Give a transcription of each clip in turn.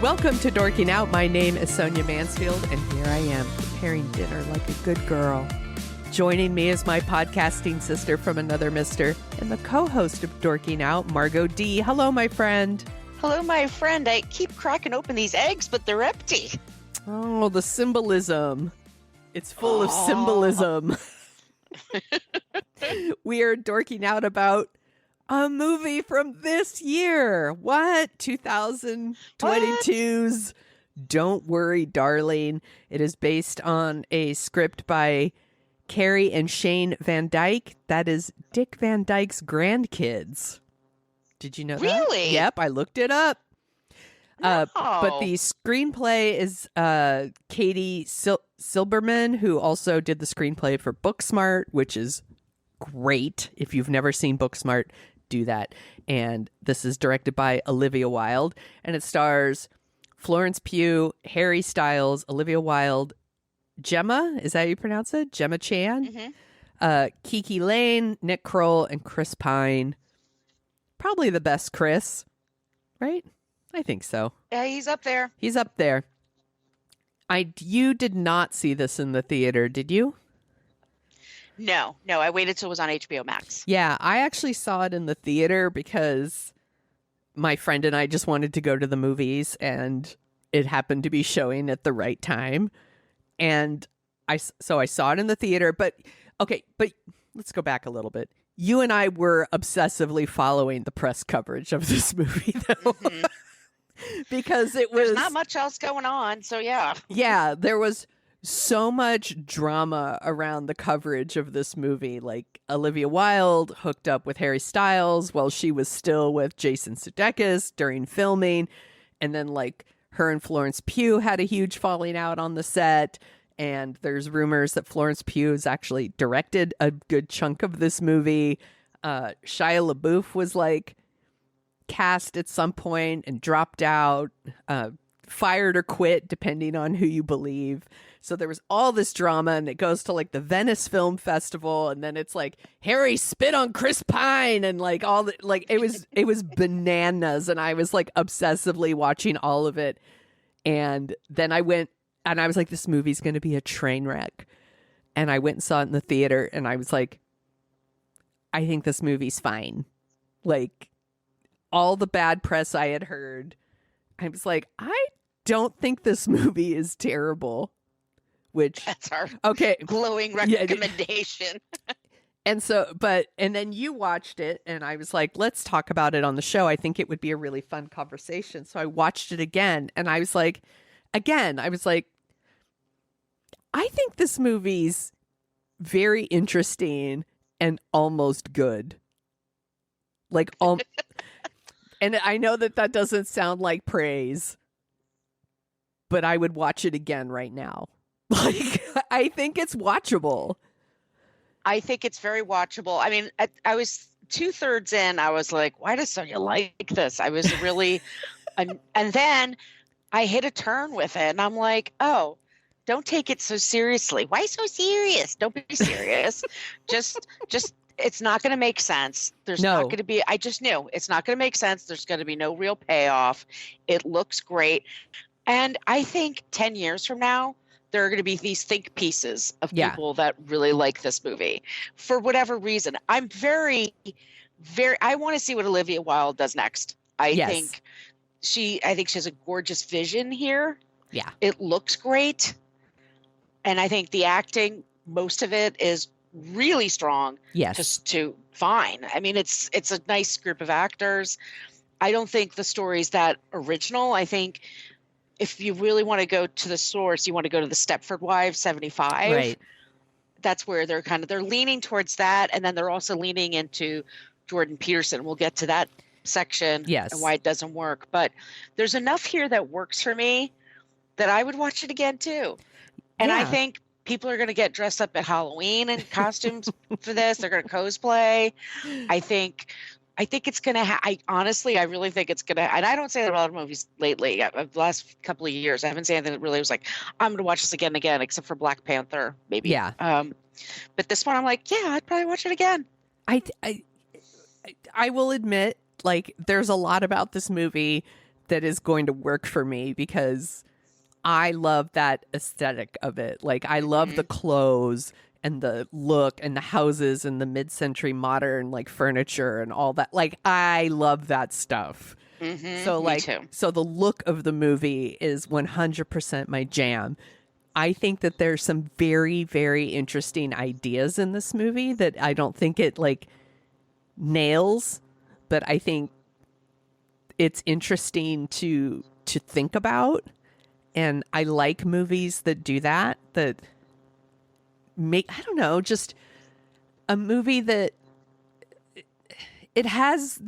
Welcome to Dorking Out. My name is Sonia Mansfield, and here I am preparing dinner like a good girl. Joining me is my podcasting sister from another mister and the co-host of Dorking Out, Margo D. Hello, my friend. Hello, my friend. I keep cracking open these eggs, but they're empty. Oh, the symbolism. It's full of symbolism. We are dorking out about a movie from this year. What? 2022's Don't Worry, Darling. It is based on a script by Carrie and Shane Van Dyke. That is Dick Van Dyke's grandkids. Did you know that? Really? Yep, I looked it up. No. But the screenplay is Katie Silberman, who also did the screenplay for Booksmart, which is great. If you've never seen Booksmart, do that. And this is directed by Olivia Wilde, and it stars Florence Pugh, Harry Styles, Olivia Wilde, Gemma, is that how you pronounce it? Gemma Chan, Kiki Lane, Nick Kroll, and Chris Pine. Probably the best Chris, right? I think so. Yeah, he's up there. He's up there. You did not see this in the theater, did you? No, I waited till it was on HBO Max. Yeah, I actually saw it in the theater because my friend and I just wanted to go to the movies, and it happened to be showing at the right time. And I saw it in the theater, but let's go back a little bit. You and I were obsessively following the press coverage of this movie, though. Mm-hmm. Because there's not much else going on, so yeah. Yeah, there was so much drama around the coverage of this movie. Like, Olivia Wilde hooked up with Harry Styles while she was still with Jason Sudeikis during filming. And then, like, her and Florence Pugh had a huge falling out on the set. And there's rumors that Florence Pugh has actually directed a good chunk of this movie. Shia LaBeouf was, like, cast at some point and dropped out, fired or quit, depending on who you believe. So there was all this drama, and it goes to like the Venice Film Festival, and then it's like Harry spit on Chris Pine, and like all the like it was bananas, and I was like obsessively watching all of it. And then I went and I was like, this movie's going to be a train wreck. And I went and saw it in the theater, and I was like, I think this movie's fine. Like, all the bad press I had heard, I was like, I don't think this movie is terrible. Which that's our okay glowing recommendation. And then you watched it, and I was like, let's talk about it on the show. I think it would be a really fun conversation. So I watched it again, and I was like, I think this movie's very interesting and almost good. Like, and I know that doesn't sound like praise, but I would watch it again right now. Like, I think it's watchable. I think it's very watchable. I mean, I was 2/3 in. I was like, why does Sonia like this? I was really, and then I hit a turn with it, and I'm like, oh, don't take it so seriously. Why so serious? Don't be serious. just. It's not going to make sense. There's not going to be, I just knew it's not going to make sense. There's going to be no real payoff. It looks great. And I think 10 years from now, there are going to be these think pieces of people that really like this movie for whatever reason. I'm very, I want to see what Olivia Wilde does next. I think she has a gorgeous vision here. Yeah. It looks great. And I think the acting, most of it is really strong. Yes. Just to fine. I mean, it's a nice group of actors. I don't think the story's that original. I think if you really want to go to the source, you want to go to the Stepford Wives 75. Right. That's where they're leaning towards that, and then they're also leaning into Jordan Peterson. We'll get to that section and why it doesn't work. But there's enough here that works for me that I would watch it again too. And I think people are going to get dressed up at Halloween in costumes for this. They're going to cosplay. I think it's going to I really think it's going to, and I don't say that about a lot of movies lately. The last couple of years, I haven't seen anything that really was like, I'm going to watch this again and again, except for Black Panther, maybe. Yeah. But this one, I'm like, yeah, I'd probably watch it again. I will admit, like, there's a lot about this movie that is going to work for me because I love that aesthetic of it. Like, I love the clothes and the look and the houses and the mid-century modern like furniture and all that. Like, I love that stuff. So Me too. so the look of the movie is 100% my jam. I think that there's some very, very interesting ideas in this movie that I don't think it like nails, but I think it's interesting to think about. And I like movies that do that make, I don't know, just a movie that it has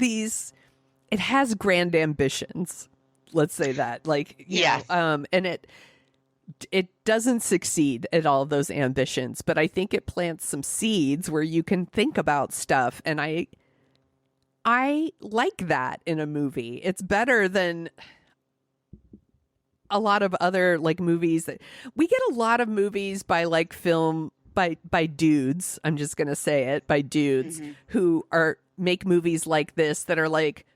grand ambitions. Let's say that. Like, you know, and it doesn't succeed at all those ambitions, but I think it plants some seeds where you can think about stuff. And I like that in a movie. It's better than a lot of other like movies that we get a lot of movies by like film by dudes. I'm just going to say it, by dudes who make movies like this that are like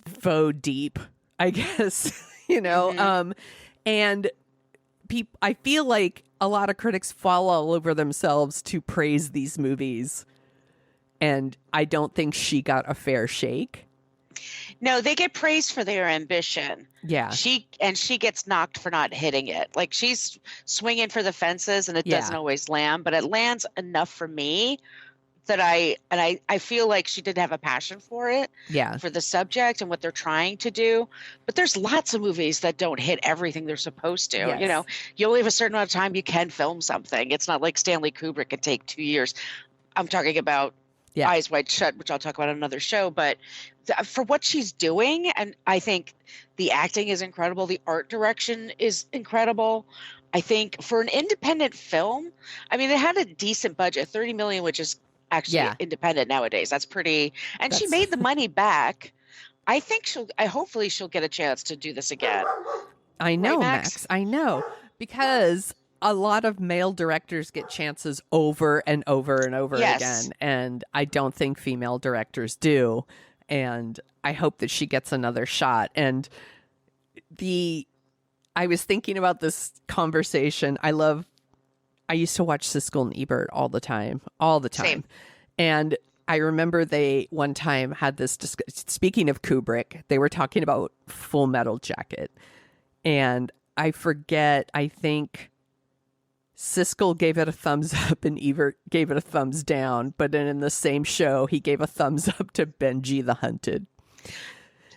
faux deep, I guess, you know? And I feel like a lot of critics fall all over themselves to praise these movies. And I don't think she got a fair shake. No, they get praised for their ambition. Yeah. She gets knocked for not hitting it. Like, she's swinging for the fences and it doesn't always land, but it lands enough for me that I feel like she did have a passion for it. Yeah. For the subject and what they're trying to do. But there's lots of movies that don't hit everything they're supposed to. Yes. You know, you only have a certain amount of time you can film something. It's not like Stanley Kubrick could take 2 years. I'm talking about Eyes Wide Shut, which I'll talk about on another show, but for what she's doing, and I think the acting is incredible, the art direction is incredible. I think for an independent film, I mean, it had a decent budget, 30 million, which is actually independent nowadays. That's pretty, and she made the money back. I think hopefully she'll get a chance to do this again. I know, right, Max, I know, because a lot of male directors get chances over and over and over again. And I don't think female directors do. And I hope that she gets another shot. And I was thinking about this conversation. I used to watch Siskel and Ebert all the time. Same. And I remember they one time had this speaking of Kubrick, they were talking about Full Metal Jacket. And I forget, I think Siskel gave it a thumbs up and Ebert gave it a thumbs down, but then in the same show, he gave a thumbs up to Benji the Hunted.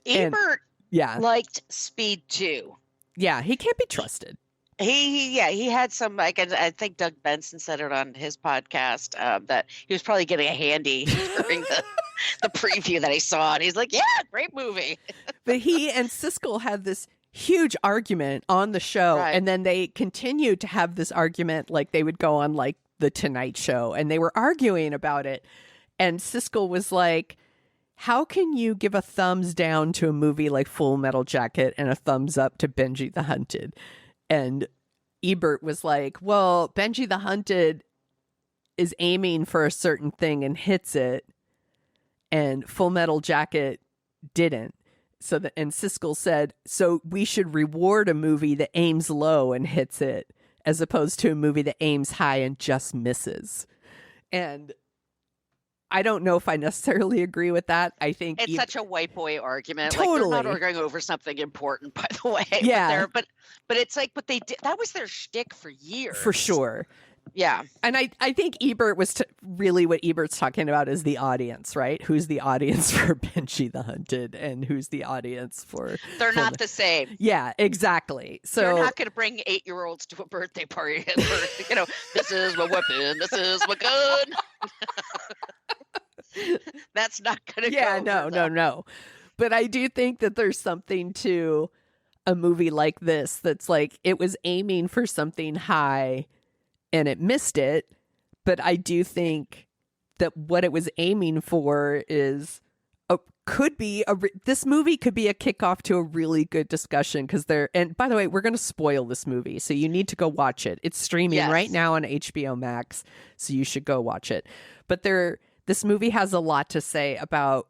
Ebert liked Speed 2. Yeah, he can't be trusted. He had some, like, I think Doug Benson said it on his podcast, that he was probably getting a handy during the preview that he saw, and he's like, yeah, great movie. But he and Siskel had this huge argument on the show, and then they continued to have this argument, like they would go on like the Tonight Show and they were arguing about it, and Siskel was like, how can you give a thumbs down to a movie like Full Metal Jacket and a thumbs up to Benji the Hunted? And Ebert was like, well, Benji the Hunted is aiming for a certain thing and hits it, and Full Metal Jacket didn't. And Siskel said, so we should reward a movie that aims low and hits it, as opposed to a movie that aims high and just misses. And I don't know if I necessarily agree with that. I think it's such a white boy argument. Totally. Like, they're not arguing over something important, by the way. Yeah. But it's like, but they did, that was their shtick for years. For sure. Yeah. And I think Ebert was really what Ebert's talking about is the audience, right? Who's the audience for Benji the Hunted and who's the audience for... They're not the same. Yeah, exactly. So you're not going to bring 8-year-olds to a birthday party. You know, this is my weapon. This is my gun. That's not going to go. No. But I do think that there's something to a movie like this that's like, it was aiming for something high and it missed it. But I do think that what it was aiming for is this movie could be a kickoff to a really good discussion, because and by the way, we're going to spoil this movie, so you need to go watch it. It's streaming right now on HBO Max, so you should go watch it. But this movie has a lot to say about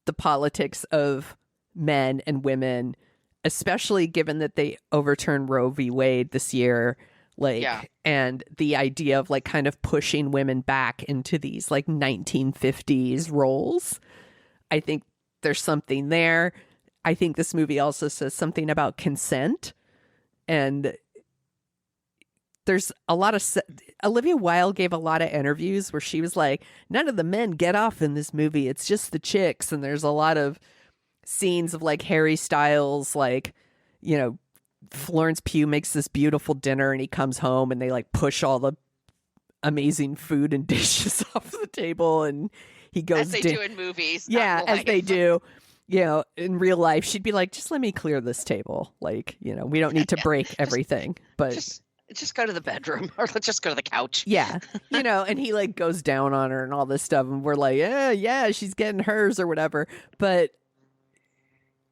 the politics of men and women, especially given that they overturned Roe v. Wade this year. Like, Yeah. and the idea of like kind of pushing women back into these like 1950s roles. I think there's something there. I think this movie also says something about consent. And there's a lot of Olivia Wilde gave a lot of interviews where she was like, none of the men get off in this movie. It's just the chicks. And there's a lot of scenes of like Harry Styles, like, you know, Florence Pugh makes this beautiful dinner and he comes home and they like push all the amazing food and dishes off the table and he goes as they do in movies. Yeah, as they do. You know, in real life, she'd be like, just let me clear this table. Like, you know, we don't need to break everything. But just go to the bedroom or let's just go to the couch. Yeah. You know, and he like goes down on her and all this stuff. And we're like, yeah, she's getting hers or whatever. But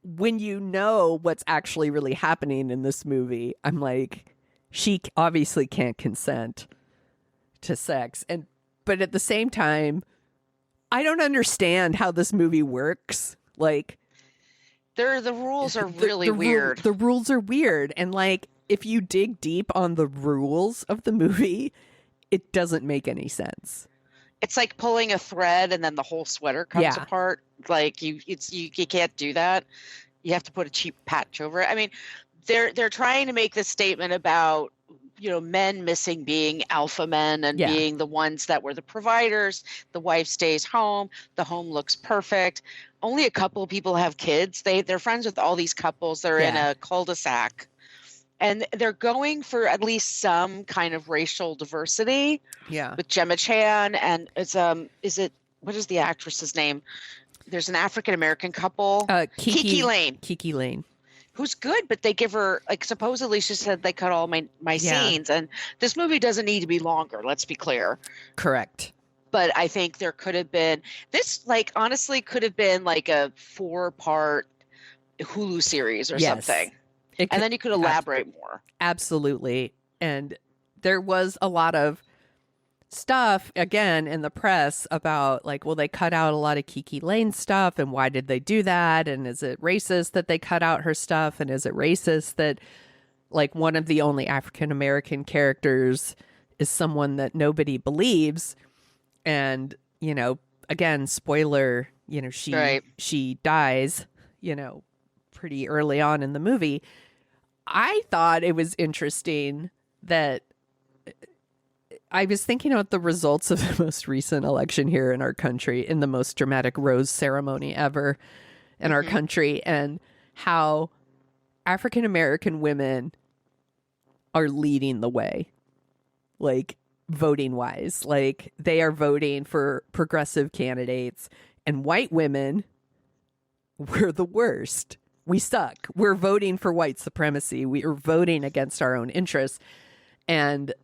when you know what's actually really happening in this movie, I'm like, she obviously can't consent to sex. But at the same time, I don't understand how this movie works. Like, the rules are really weird. The rules are weird. And like, if you dig deep on the rules of the movie, it doesn't make any sense. It's like pulling a thread and then the whole sweater comes apart. Like you can't do that. You have to put a cheap patch over it. I mean, they're trying to make this statement about, you know, men missing being alpha men and being the ones that were the providers. The wife stays home. The home looks perfect. Only a couple of people have kids. They're friends with all these couples. They're in a cul-de-sac. And they're going for at least some kind of racial diversity. Yeah. With Gemma Chan and what is the actress's name? There's an African American couple. Kiki Lane. Kiki Lane. Who's good, but they give her, like, supposedly she said they cut all my scenes. And this movie doesn't need to be longer, let's be clear. Correct. But I think there could have been, this, like, honestly could have been like a 4-part Hulu series or something. And then you could elaborate more. Absolutely. And there was a lot of stuff, again, in the press about, like, well, they cut out a lot of Kiki Lane stuff, and why did they do that? And is it racist that they cut out her stuff? And is it racist that, like, one of the only African-American characters is someone that nobody believes? And, you know, again, spoiler, you know, she dies, you know, pretty early on in the movie. I thought it was interesting that I was thinking about the results of the most recent election here in our country, in the most dramatic rose ceremony ever in our country, and how African American women are leading the way, like, voting wise. Like, they are voting for progressive candidates, and white women, we're the worst. We suck. We're voting for white supremacy. We are voting against our own interests. And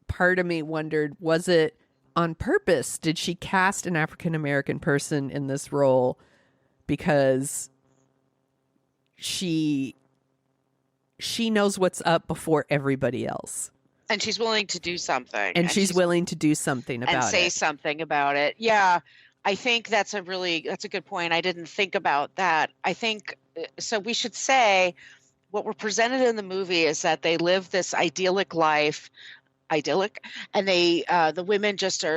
part of me wondered, was it on purpose? Did she cast an African-American person in this role because she knows what's up before everybody else? And she's willing to do something. And she's willing to do something about it. And say something about it. Yeah. I think that's a good point. I didn't think about that. I think, so we should say what we're presented in the movie is that they live this idyllic life, and they, the women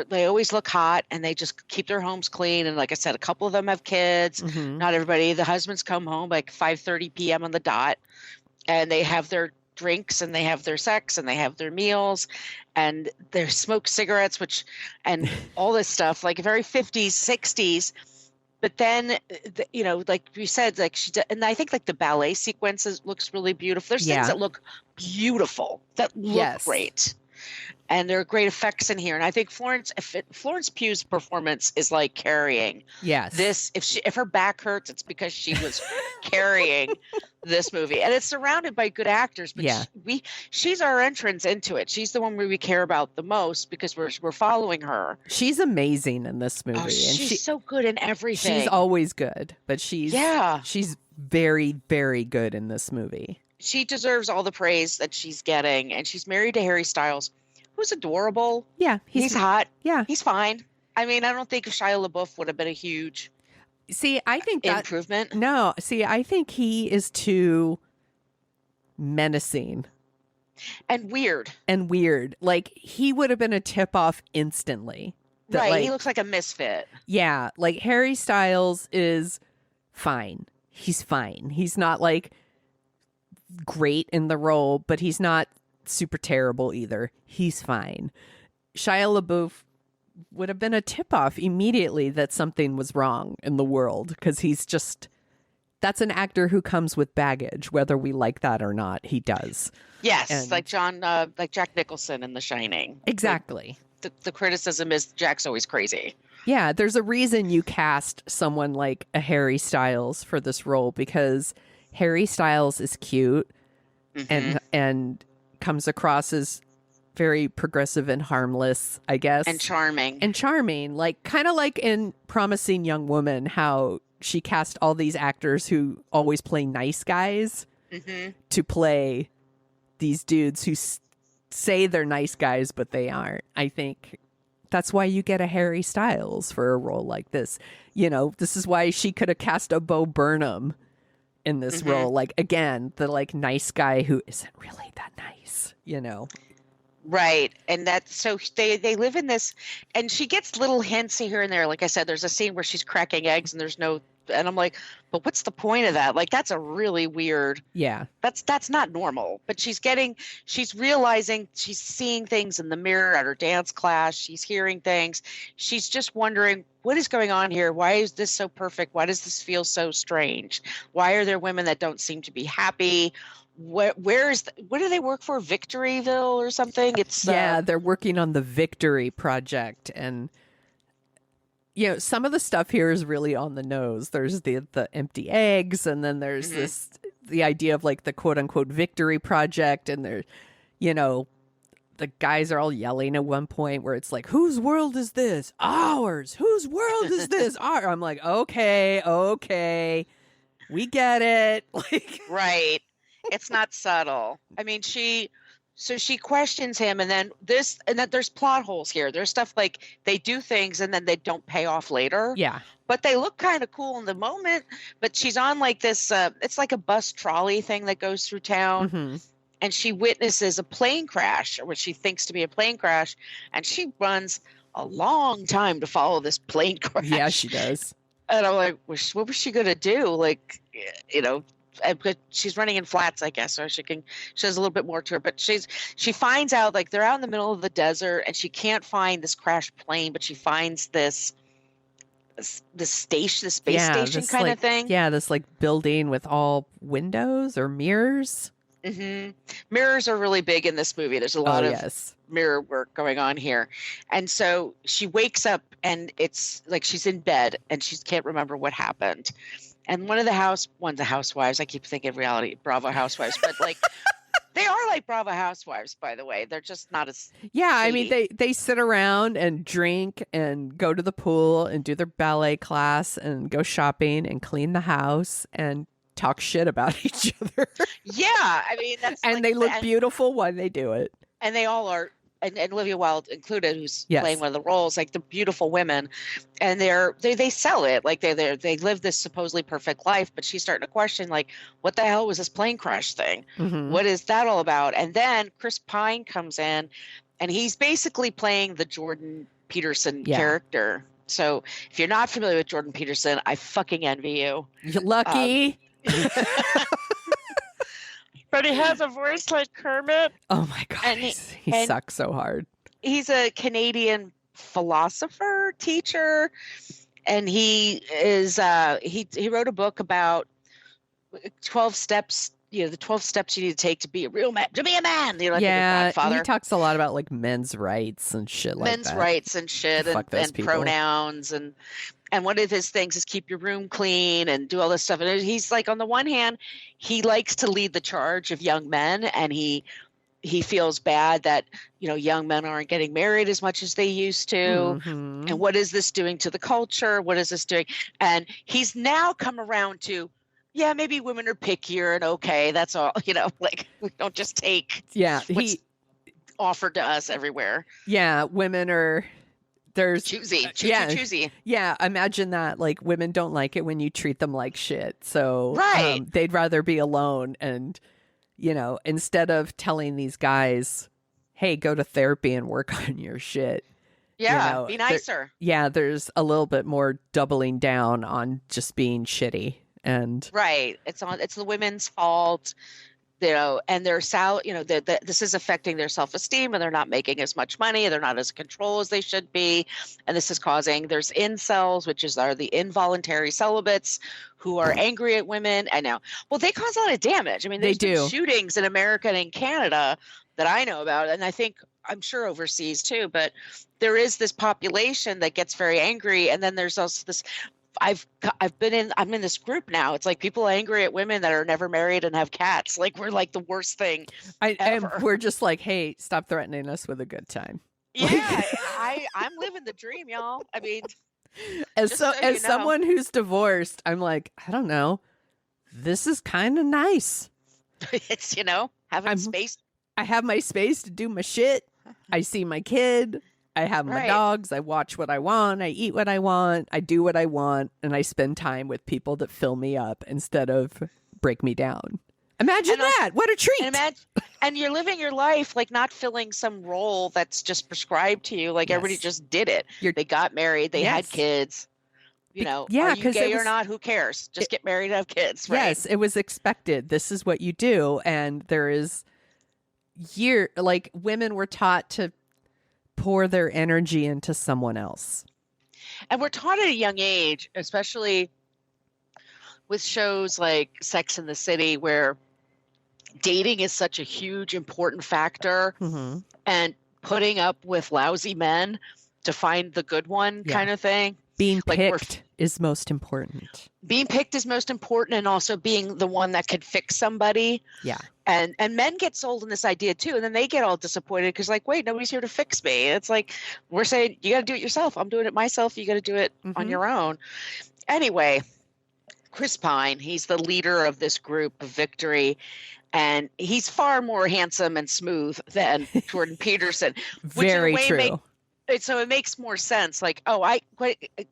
they always look hot and they just keep their homes clean. And like I said, a couple of them have kids, not everybody. The husbands come home like 5:30 p.m. on the dot, and they have their drinks and they have their sex and they have their meals and they smoke cigarettes, and all this stuff, like very 50s, 60s. But then, you know, like we said, like and I think like the ballet sequences looks really beautiful. There's things that look beautiful, that look great. And there are great effects in here. And I think Florence Pugh's performance is like carrying this. If her back hurts, it's because she was carrying this movie. And it's surrounded by good actors. But she's our entrance into it. She's the one we care about the most because we're following her. She's amazing in this movie. Oh, she's so good in everything. She's always good, but she's very, very good in this movie. She deserves all the praise that she's getting. And she's married to Harry Styles, who's adorable. Yeah. He's hot. Yeah. He's fine. I mean, I don't think Shia LaBeouf would have been a huge See, I think that improvement. no. See, I think he is too menacing And weird. and weird. Like he would have been a tip off instantly. That Right. like He looks like a misfit. yeah, like Harry Styles is fine. He's fine. He's not like great in the role, but he's not super terrible either. He's fine. Shia LaBeouf would have been a tip off immediately that something was wrong in the world because he's just that's an actor who comes with baggage, whether we like that or not. He does. Yes, And- like Jack Nicholson in The Shining. Exactly. The criticism is Jack's always crazy. Yeah, there's a reason you cast someone like a Harry Styles for this role because Harry Styles is cute and comes across as very progressive and harmless, I guess. And charming. And charming, like kind of like in Promising Young Woman, how she cast all these actors who always play nice guys to play these dudes who say they're nice guys, but they aren't. I think that's why you get a Harry Styles for a role like this. You know, this is why she could have cast a Bo Burnham in this role. Like, again, the like nice guy who isn't really that nice, you know? Right. And that's so they live in this, and she gets little hints here and there. Like I said, there's a scene where she's cracking eggs and there's no, and I'm like, but what's the point of that? Like, that's a really weird, Yeah. that's not normal. But she's realizing, she's seeing things in the mirror at her dance class. She's hearing things. She's just wondering, what is going on here? Why is this so perfect? Why does this feel so strange? Why are there women that don't seem to be happy? What do they work for? Victoryville or something? It's Yeah, they're working on the Victory Project, and you know, some of the stuff here is really on the nose. There's the empty eggs, and then there's the idea of like the quote unquote Victory Project, and there, you know, the guys are all yelling at one point where it's like, whose world is this? Ours. Whose world is this? Ours. I'm like, okay, we get it. Like, right. It's not subtle. I mean, she questions him, and then there's plot holes here. There's stuff like they do things and then they don't pay off later. yeah, But they look kind of cool in the moment. But she's on like this, it's like a bus trolley thing that goes through town. And she witnesses a plane crash, or what she thinks to be a plane crash. And she runs a long time to follow this plane crash. yeah, she does. And I'm like, what was she going to do? Like, you know, but she's running in flats, I guess, so she has a little bit more to her. But she finds out, like, they're out in the middle of the desert and she can't find this crashed plane, but she finds this space station kind of thing. Yeah, this like building with all windows or mirrors. Mirrors are really big in this movie. There's a lot of mirror work going on here. And so she wakes up and it's like she's in bed and she can't remember what happened. And one of the housewives, I keep thinking of reality, Bravo housewives, but like they are like Bravo housewives, by the way. They're just not as I shady. mean, they sit around and drink and go to the pool and do their ballet class and go shopping and clean the house and talk shit about each other. Yeah, I mean that's and like, they look beautiful when they do it. And they all are, and Olivia Wilde included, who's Yes. playing one of the roles, like the beautiful women, and they sell it like they live this supposedly perfect life, but she's starting to question, like, what the hell was this plane crash thing? What is that all about? And then Chris Pine comes in, and he's basically playing the Jordan Peterson character. So if you're not familiar with Jordan Peterson, I fucking envy you. You're lucky. But he has a voice like Kermit. Oh my god, And he sucks so hard. He's a Canadian philosopher, teacher, and he is he wrote a book about 12 steps, you know, the 12 steps you need to take to be a real man, to be a man. You know, like Yeah, the Godfather. he talks a lot about like men's rights and shit like Men's that. rights and shit, Fuck those and people. pronouns, and one of his things is keep your room clean and do all this stuff. And he's like, on the one hand, he likes to lead the charge of young men, and he feels bad that, you know, young men aren't getting married as much as they used to. And what is this doing to the culture? What is this doing? And he's now come around to, yeah, maybe women are pickier and okay, that's all, you know, like we don't just take what's offered to us everywhere. Yeah, women are there's choosy, yeah, choosy. yeah. Imagine that. Like women don't like it when you treat them like shit. So Right. they'd rather be alone. And instead of telling these guys, "Hey, go to therapy and work on your shit," Yeah, be nicer. there's a little bit more doubling down on just being shitty. And Right. It's the women's fault. And their this is affecting their self-esteem, and they're not making as much money. They're not as in control as they should be. And this is there's incels, which are the involuntary celibates who are angry at women. I know. Well, they cause a lot of damage. I mean, there's been shootings in America and in Canada that I know about. And I'm sure overseas too, but there is this population that gets very angry. And then there's also this, I'm in this group now. It's like people angry at women that are never married and have cats. Like we're like the worst thing ever. And we're just like, hey, stop threatening us with a good time. Yeah, I'm living the dream, y'all. I mean, as someone who's divorced, I'm like, I don't know. This is kind of nice. It's having space. I have my space to do my shit. I see my kid. I have my dogs. I watch what I want. I eat what I want. I do what I want. And I spend time with people that fill me up instead of break me down. Imagine that. What a treat. And you're living your life like not filling some role that's just prescribed to you. Like everybody just did it. They got married. They had kids. Are you gay or not? Who cares? Just get married and have kids. Right? Yes, it was expected. This is what you do. And there is women were taught to pour their energy into someone else. And we're taught at a young age, especially with shows like Sex and the City, where dating is such a huge, important factor, and putting up with lousy men to find the good one kind of thing. Being picked is most important. Being picked is most important, and also being the one that could fix somebody. Yeah. And men get sold in this idea too, and then they get all disappointed because like, wait, nobody's here to fix me. It's like we're saying you got to do it yourself. I'm doing it myself. You got to do it on your own. Anyway, Chris Pine, he's the leader of this group of Victory, and he's far more handsome and smooth than Jordan Peterson. Very true. So it makes more sense. Like,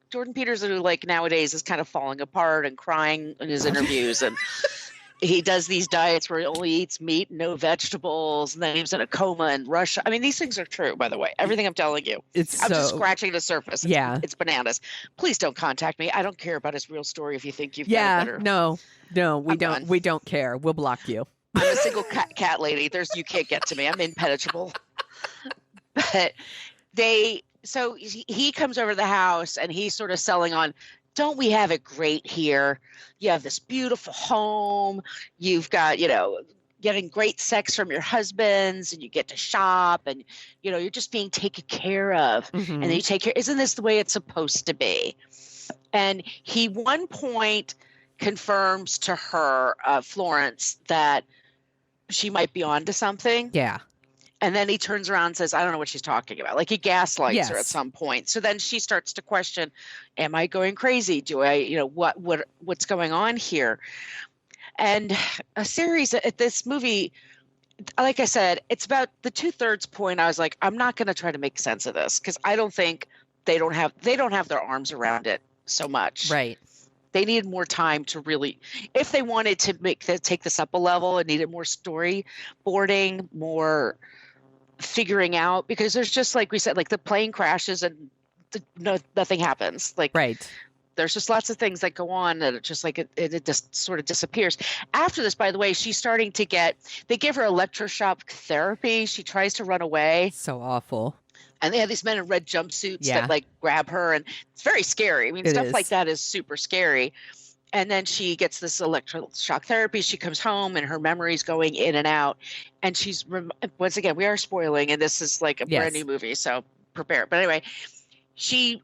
Jordan Peterson, who like nowadays is kind of falling apart and crying in his interviews, and he does these diets where he only eats meat, no vegetables, and then he was in a coma in Russia. I mean, these things are true, by the way. Everything I'm telling you, I'm just scratching the surface. It's bananas. Please don't contact me. I don't care about his real story. If you think you've got a better, no, we don't. We don't care. We'll block you. I'm a single cat lady. You can't get to me. I'm impenetrable. But he comes over to the house and he's sort of selling on, don't we have it great here? You have this beautiful home. You've got, getting great sex from your husbands, and you get to shop, and, you're just being taken care of. And then you take care. Isn't this the way it's supposed to be? And he one point confirms to her, Florence, that she might be onto something. Yeah. And then he turns around and says, I don't know what she's talking about. Like he gaslights her at some point. So then she starts to question, am I going crazy? Do I, what's going on here? And this movie, like I said, it's about the 2/3 point. I was like, I'm not going to try to make sense of this because I don't think they don't have their arms around it so much. Right. They needed more time to really, if they wanted to take this up a level, it needed more storyboarding, more figuring out, because there's just, like we said, like the plane crashes and nothing happens. Like, there's just lots of things that go on that it's just like it just sort of disappears. After this, by the way, she's starting to they give her electroshock therapy. She tries to run away. So awful. And they have these men in red jumpsuits that like grab her, and it's very scary. I mean, stuff like that is super scary. And then she gets this electroshock therapy. She comes home and her memory's going in and out. And she's, once again, we are spoiling, and this is like a brand new movie, so prepare. But anyway,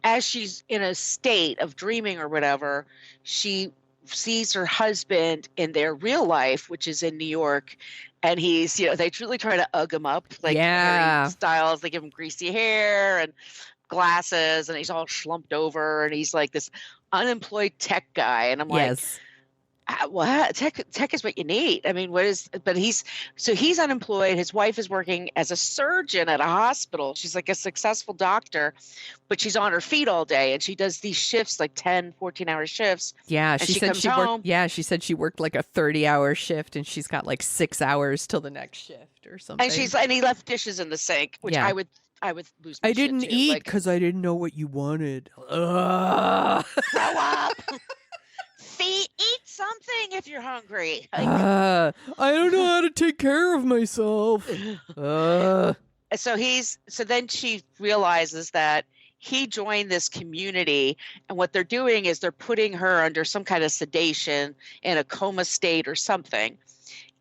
as she's in a state of dreaming or whatever, she sees her husband in their real life, which is in New York. And he's, they truly try to ugg him up, like Harry Styles. They give him greasy hair and glasses, and he's all slumped over, and he's like this unemployed tech guy. And I'm like, What tech is what you need. I mean, but he's unemployed. His wife is working as a surgeon at a hospital. She's like a successful doctor, but she's on her feet all day, and she does these shifts, like 10, 14-hour shifts. Yeah, and she said comes home. she said she worked like a 30-hour shift, and she's got like 6 hours till the next shift or something. And he left dishes in the sink, which I would lose my I didn't shit too. eat because I didn't know what you wanted. Grow up. Eat something if you're hungry. I don't know how to take care of myself. So then she realizes that he joined this community, and what they're doing is they're putting her under some kind of sedation in a coma state or something.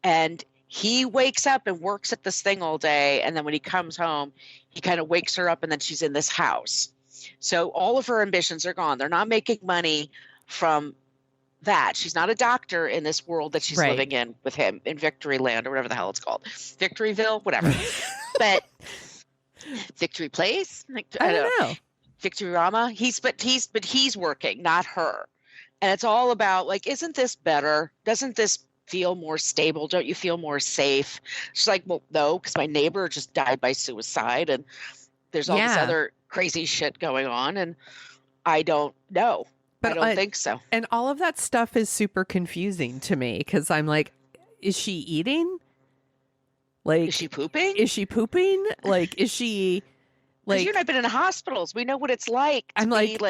And he wakes up and works at this thing all day, and then when he comes home, he kind of wakes her up, and then she's in this house. So all of her ambitions are gone. They're not making money from that. She's not a doctor in this world that she's living in with him in Victory Land or whatever the hell it's called. Victoryville, whatever. But Victory Place? I don't know. Victoryrama? He's working, not her. And it's all about, like, isn't this better? Doesn't this feel more stable? Don't you feel more safe? She's like, well, no, because my neighbor just died by suicide, and there's all this other crazy shit going on, and I don't know. But I don't think so. And all of that stuff is super confusing to me, because I'm like, is she eating? Like, is she pooping? Like, is she like? You and I've been in hospitals. We know what it's like. I'm like,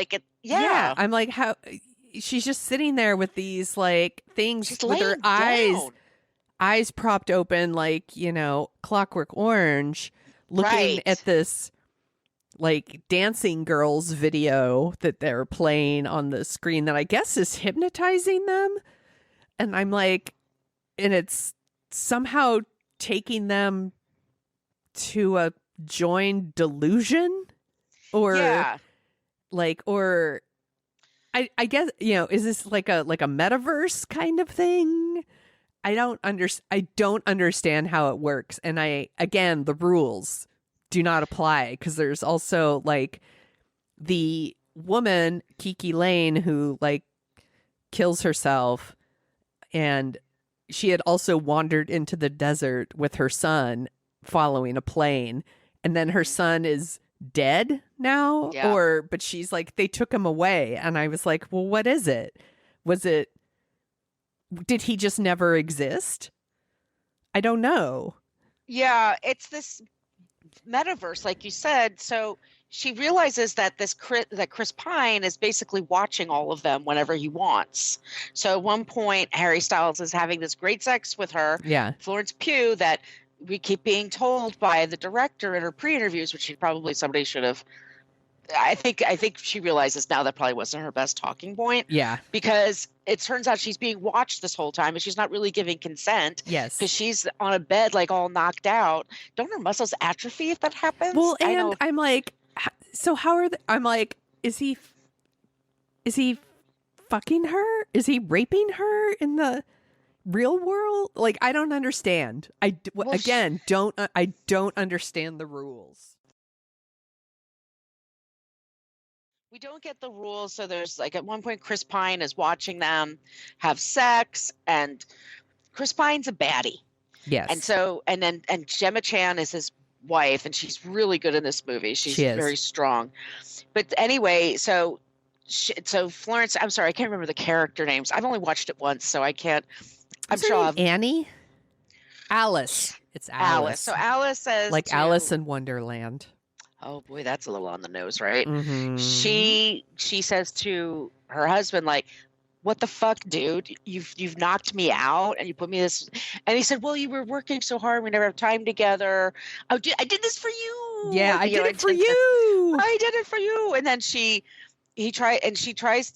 yeah. I'm like, how? She's just sitting there with these like things with her eyes propped open, like, you know, Clockwork Orange, looking at this like dancing girls video that they're playing on the screen that I guess is hypnotizing them. And I'm like, and it's somehow taking them to a joined delusion, or I guess, you know, is this like a metaverse kind of thing? I don't understand how it works. And again, the rules do not apply, because there's also like the woman, Kiki Lane, who like kills herself, and she had also wandered into the desert with her son following a plane, and then her son is dead now, but she's like, they took him away. And I was like, well, what is it? Did he just never exist? I don't know. Yeah, it's this metaverse, like you said. So she realizes that Chris Pine is basically watching all of them whenever he wants. So at one point, Harry Styles is having this great sex with her, Florence Pugh, that we keep being told by the director in her pre-interviews, which somebody should have. I think she realizes now that probably wasn't her best talking point. Yeah. Because it turns out she's being watched this whole time, and she's not really giving consent. Yes. Because she's on a bed, like all knocked out. Don't her muscles atrophy if that happens? Well, and I'm like, so how are I'm like, is he fucking her? Is he raping her in the real world? Like, I don't understand. I don't understand the rules. We don't get the rules. So there's like, at one point, Chris Pine is watching them have sex, and Chris Pine's a baddie. Yes. And Gemma Chan is his wife, and she's really good in this movie. She's very strong. But anyway, so Florence, I'm sorry, I can't remember the character names. I've only watched it once, so I can't. I'm sure Annie? Alice. It's Alice. So Alice says, like Alice in Wonderland. Oh boy, that's a little on the nose, right? Mm-hmm. She says to her husband, like, what the fuck, dude? You've knocked me out, and you put me this. And he said, well, you were working so hard. We never have time together. I did this for you. Yeah, I did it for you. I did it for you. And then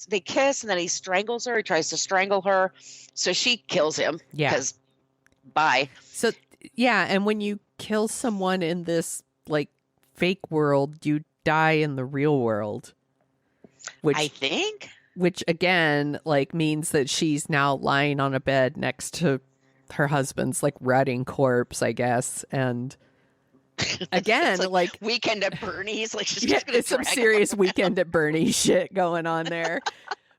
they kiss, and then he strangles her. He tries to strangle her. So she kills him. Yeah. Because bye. So, yeah. And when you kill someone in this, like, fake world, you die in the real world. Which again, like, means that she's now lying on a bed next to her husband's, like, rotting corpse, I guess. And again, like Weekend at Bernie's, like, she's it's some serious Weekend at Bernie's shit going on there.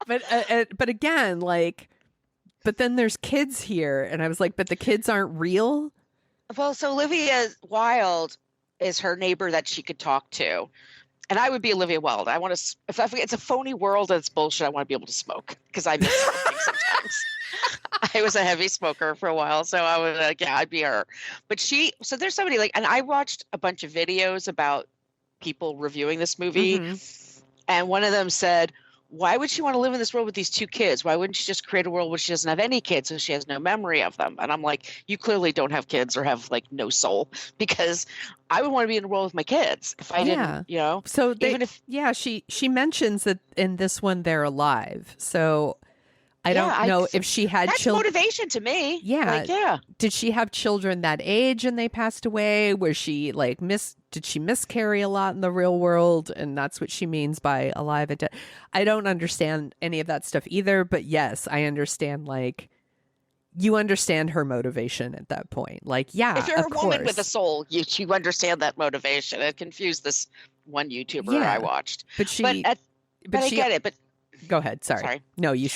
But again, like, but then there's kids here. And I was like, but the kids aren't real? Well, so Olivia Wilde is her neighbor that she could talk to. And I would be Olivia Wilde. I want to, if it's a phony world and it's bullshit, I want to be able to smoke because I miss smoking sometimes. I was a heavy smoker for a while. So I was like, yeah, I'd be her. But so there's somebody like, and I watched a bunch of videos about people reviewing this movie. And one of them said, why would she want to live in this world with these two kids? Why wouldn't she just create a world where she doesn't have any kids so she has no memory of them? And I'm like, you clearly don't have kids or have like no soul, because I would want to be in a world with my kids if I didn't, you know? So even if she mentions that in this one they're alive. So I don't know if she had children. That's motivation to me. Yeah. Like, yeah. Did she have children that age and they passed away? Was she like did she miscarry a lot in the real world? And that's what she means by alive and dead. I don't understand any of that stuff either. But yes, I understand, like, you understand her motivation at that point. Like, yeah, if you're a woman with a soul, you understand that motivation. It confused this one YouTuber I watched. But I get it. But go ahead. Sorry. No, you.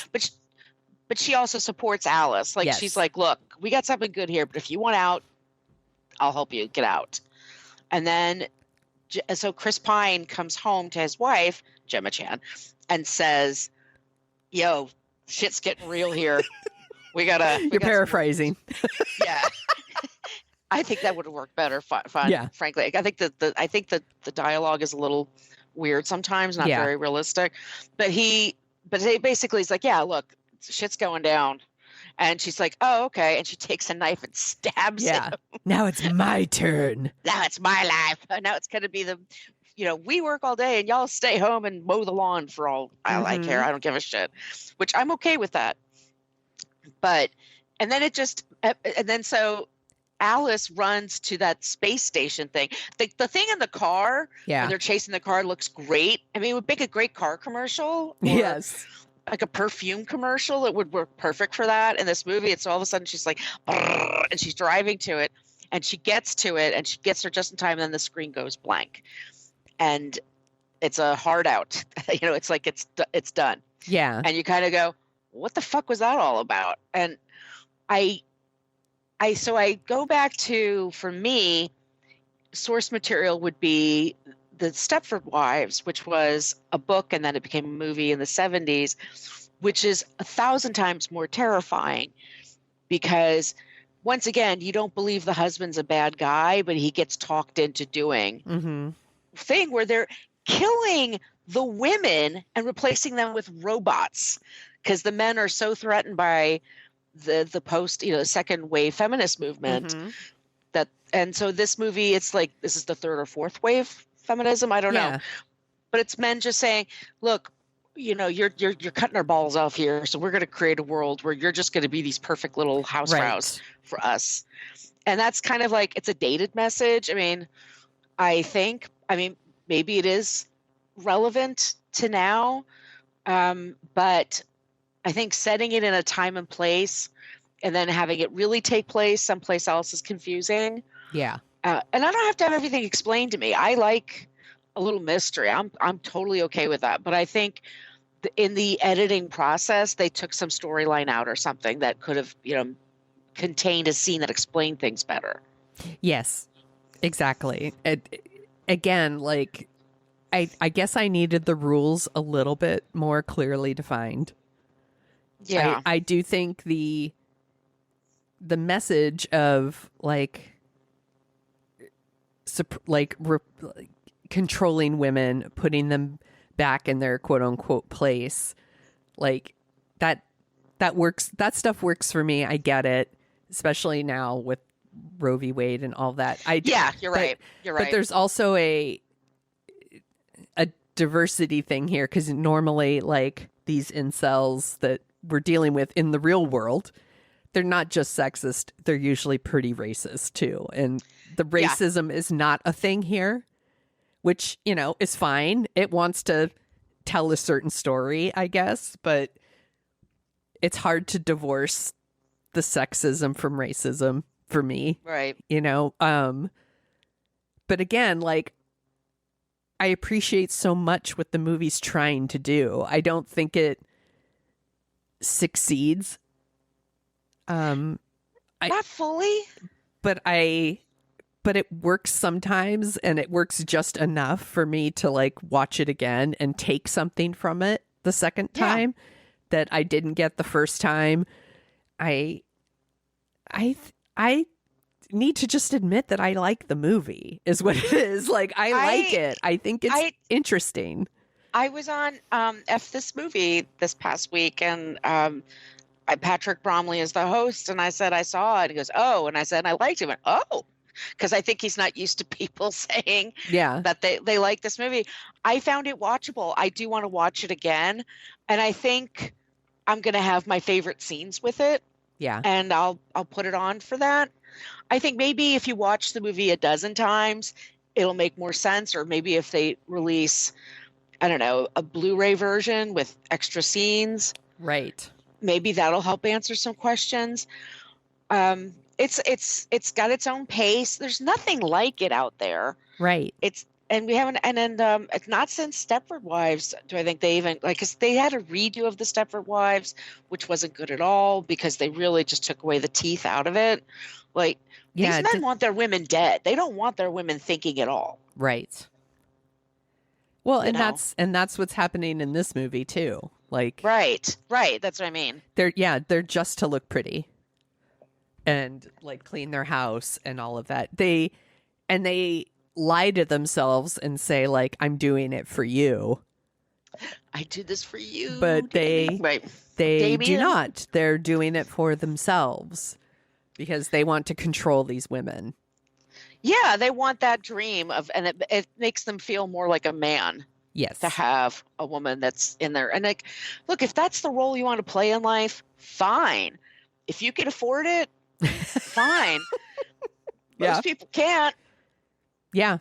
But she also supports Alice. Like, she's like, look, we got something good here, but if you want out, I'll help you get out. And then, so Chris Pine comes home to his wife, Gemma Chan, and says, yo, shit's getting real here. You're paraphrasing. Yeah. I think that would have worked better, frankly. I think that the dialogue is a little weird sometimes, not very realistic. But basically he's like, yeah, look, shit's going down. And she's like, oh, okay. And she takes a knife and stabs him. Now it's my turn. Now it's my life. Now it's going to be we work all day and y'all stay home and mow the lawn for all I care. I don't give a shit, which I'm okay with that. But, and then so Alice runs to that space station thing. The thing in the car, when they're chasing the car, looks great. I mean, it would make a great car commercial. Yes. Like a perfume commercial. It would work perfect for that. In this movie, it's all of a sudden she's like, and she's driving to it, and she gets to it, and she gets there just in time, and then the screen goes blank. And it's a hard out. It's like it's done. Yeah. And you kind of go, what the fuck was that all about? And I go back to, for me, source material would be the Stepford Wives, which was a book and then it became a movie in the 70s, which is 1,000 times more terrifying because, once again, you don't believe the husband's a bad guy, but he gets talked into doing thing where they're killing the women and replacing them with robots because the men are so threatened by the post, second wave feminist movement and so this movie, it's like, this is the third or fourth wave feminism. I don't know, but it's men just saying, look, you're cutting our balls off here. So we're going to create a world where you're just going to be these perfect little house for us. And that's kind of like, it's a dated message. I mean, maybe it is relevant to now. But I think setting it in a time and place and then having it really take place someplace else is confusing. Yeah. And I don't have to have everything explained to me. I like a little mystery. I'm totally okay with that. But I think in the editing process, they took some storyline out or something that could have, contained a scene that explained things better. Yes, exactly. Again, like, I guess I needed the rules a little bit more clearly defined. Yeah. I do think the message of controlling women, putting them back in their quote unquote place, like that works. That stuff works for me. I get it, especially now with Roe v. Wade and all that. You're right. But there's also a diversity thing here, because normally, like, these incels that we're dealing with in the real world, they're not just sexist, they're usually pretty racist too. And the racism is not a thing here, which, is fine. It wants to tell a certain story, I guess, but it's hard to divorce the sexism from racism for me. Right. But again, like, I appreciate so much what the movie's trying to do. I don't think it succeeds Um, I Not fully. but it works sometimes, and it works just enough for me to like watch it again and take something from it the second Yeah. time that I didn't get the first time. I I need to just admit that I like the movie is what it is. Like I like it. I think it's interesting. I was on F This Movie this past week, and Patrick Bromley is the host, and I said I saw it. He goes, "Oh," and I said I liked it. He went, "Oh," because I think he's not used to people saying that they like this movie. I found it watchable. I do want to watch it again, and I think I'm going to have my favorite scenes with it. Yeah, and I'll put it on for that. I think maybe if you watch the movie a dozen times, it'll make more sense. Or maybe if they release, I don't know, a Blu-ray version with extra scenes, right? Maybe that'll help answer some questions. It's got its own pace. There's nothing like it out there. Right. And we haven't, and then it's not since Stepford Wives do I think they even like, because they had a redo of the Stepford Wives, which wasn't good at all because they really just took away the teeth out of it. Like these men want their women dead. They don't want their women thinking at all. Right. Well, and that's what's happening in this movie too. Like right. That's what I mean. They're just to look pretty and like clean their house and all of that. They lie to themselves and say like, I'm doing it for you. I do this for you. But they do not. They're doing it for themselves because they want to control these women. Yeah, they want that dream of, and it makes them feel more like a man. Yes. To have a woman that's in there. And like, look, if that's the role you want to play in life, fine. If you can afford it, fine. Most people can't. Yeah.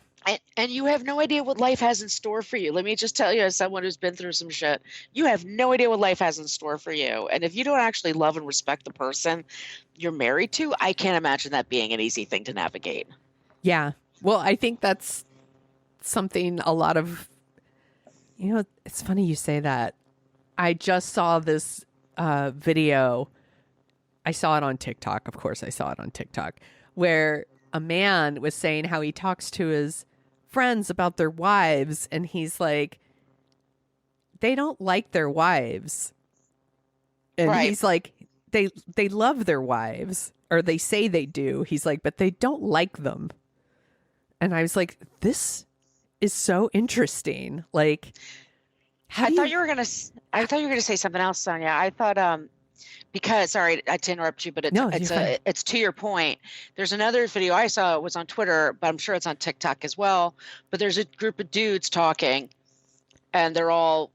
And you have no idea what life has in store for you. Let me just tell you, as someone who's been through some shit, you have no idea what life has in store for you. And if you don't actually love and respect the person you're married to, I can't imagine that being an easy thing to navigate. Yeah. Well, I think that's something a lot of, it's funny you say that. I just saw this video. I saw it on TikTok. Of course, I saw it on TikTok, where a man was saying how he talks to his friends about their wives. And he's like, they don't like their wives. And he's like, they love their wives, or they say they do. He's like, but they don't like them. And I was like, this is so interesting. Like, I thought you were gonna say something else, Sonia. I thought because sorry to interrupt you, but it's to your point. There's another video I saw. It was on Twitter, but I'm sure it's on TikTok as well. But there's a group of dudes talking, and they're all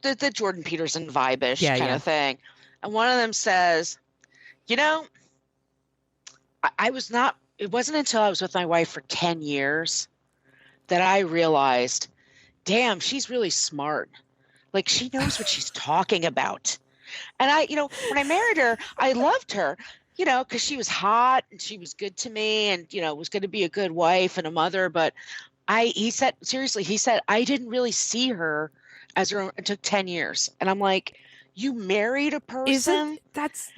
the Jordan Peterson vibe-ish kind of thing. And one of them says, it wasn't until I was with my wife for 10 years that I realized, damn, she's really smart. Like she knows what she's talking about. And when I married her, I loved her, because she was hot and she was good to me and, was going to be a good wife and a mother. But he said, I didn't really see her as her own. It took 10 years. And I'm like, you married a person? That's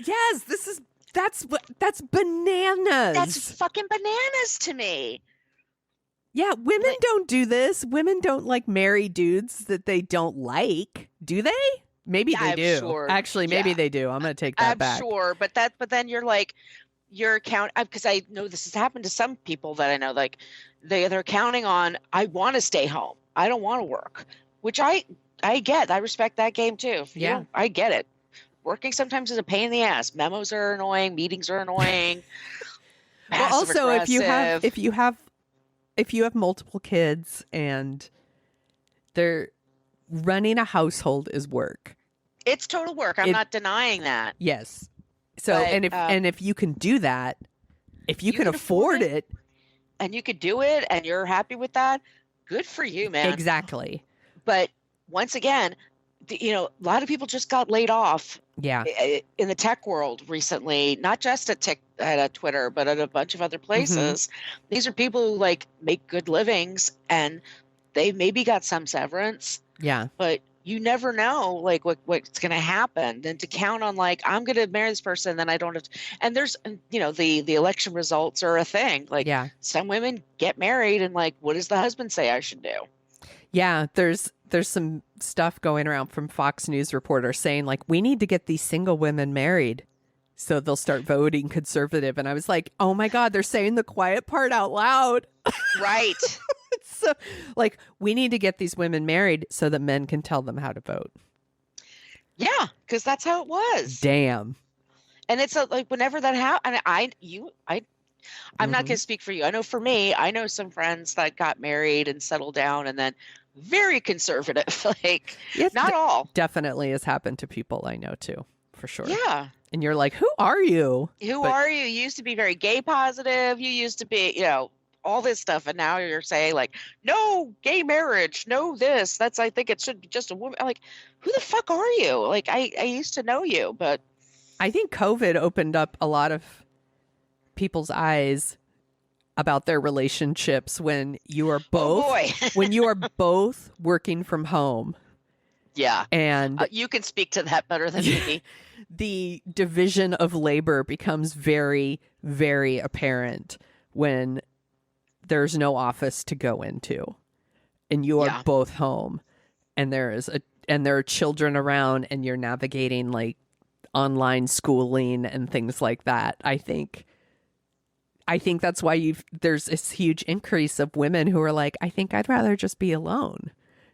bananas. That's fucking bananas to me. Yeah, women don't do this. Women don't like marry dudes that they don't like, do they? Maybe they do. Sure. Actually, maybe they do. I'm going to take that back. I'm sure, but then you're counting, because I know this has happened to some people that I know, like they're counting on, I want to stay home. I don't want to work, which I get. I respect that game too. Yeah, I get it. Working sometimes is a pain in the ass. Memos are annoying. Meetings are annoying. Well, also if you have multiple kids and they're running a household is work. It's total work. I'm not denying that. Yes. So, but, if you can do that, if you can afford it, and you could do it, and you're happy with that, good for you, man. Exactly. But once again, a lot of people just got laid off. Yeah. In the tech world recently, not just at Twitter, but at a bunch of other places. Mm-hmm. These are people who make good livings, and they maybe got some severance. Yeah. But you never know like what's going to happen. And to count on like, I'm going to marry this person, then I don't have to, and there's, you know, the election results are a thing. Like some women get married and like, what does the husband say I should do? Yeah, there's some stuff going around from Fox News reporters saying like, we need to get these single women married so they'll start voting conservative. And I was like, oh my God, they're saying the quiet part out loud. Right. So like, we need to get these women married so that men can tell them how to vote. Yeah, because that's how it was. Damn. And it's like whenever that happened, I'm not going to speak for you. I know for me, I know some friends that got married and settled down and then very conservative. Like not all. Definitely has happened to people I know too, for sure. Yeah. And you're like, who are you? Who are you? You used to be very gay positive. You used to be, you know, all this stuff. And now you're saying like, no gay marriage, no this. I think it should be just a woman. I'm like, who the fuck are you? Like, I used to know you, but. I think COVID opened up a lot of people's eyes about their relationships when you are both, when you are both working from home. Yeah. And you can speak to that better than me. The division of labor becomes very, very apparent when there's no office to go into and you are both home and there are children around and you're navigating like online schooling and things like that. I think that's why there's this huge increase of women who are like, I think I'd rather just be alone.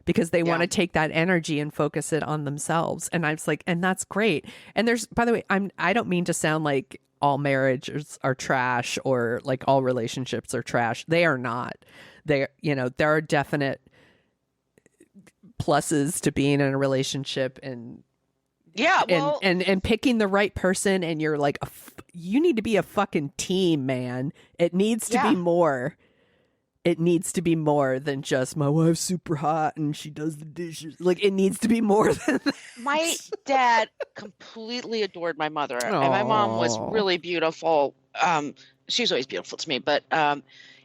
Because they want to take that energy and focus it on themselves. And I was like, and that's great. And there's, by the way, I don't mean to sound like all marriages are trash or like all relationships are trash. They are not. They, you know, there are definite pluses to being in a relationship and and picking the right person. And you're like, you need to be a fucking team, man. It needs to be more. It needs to be more than just my wife's super hot and she does the dishes. Like, it needs to be more than that. My dad completely adored my mother. Aww. And my mom was really beautiful. She was always beautiful to me, but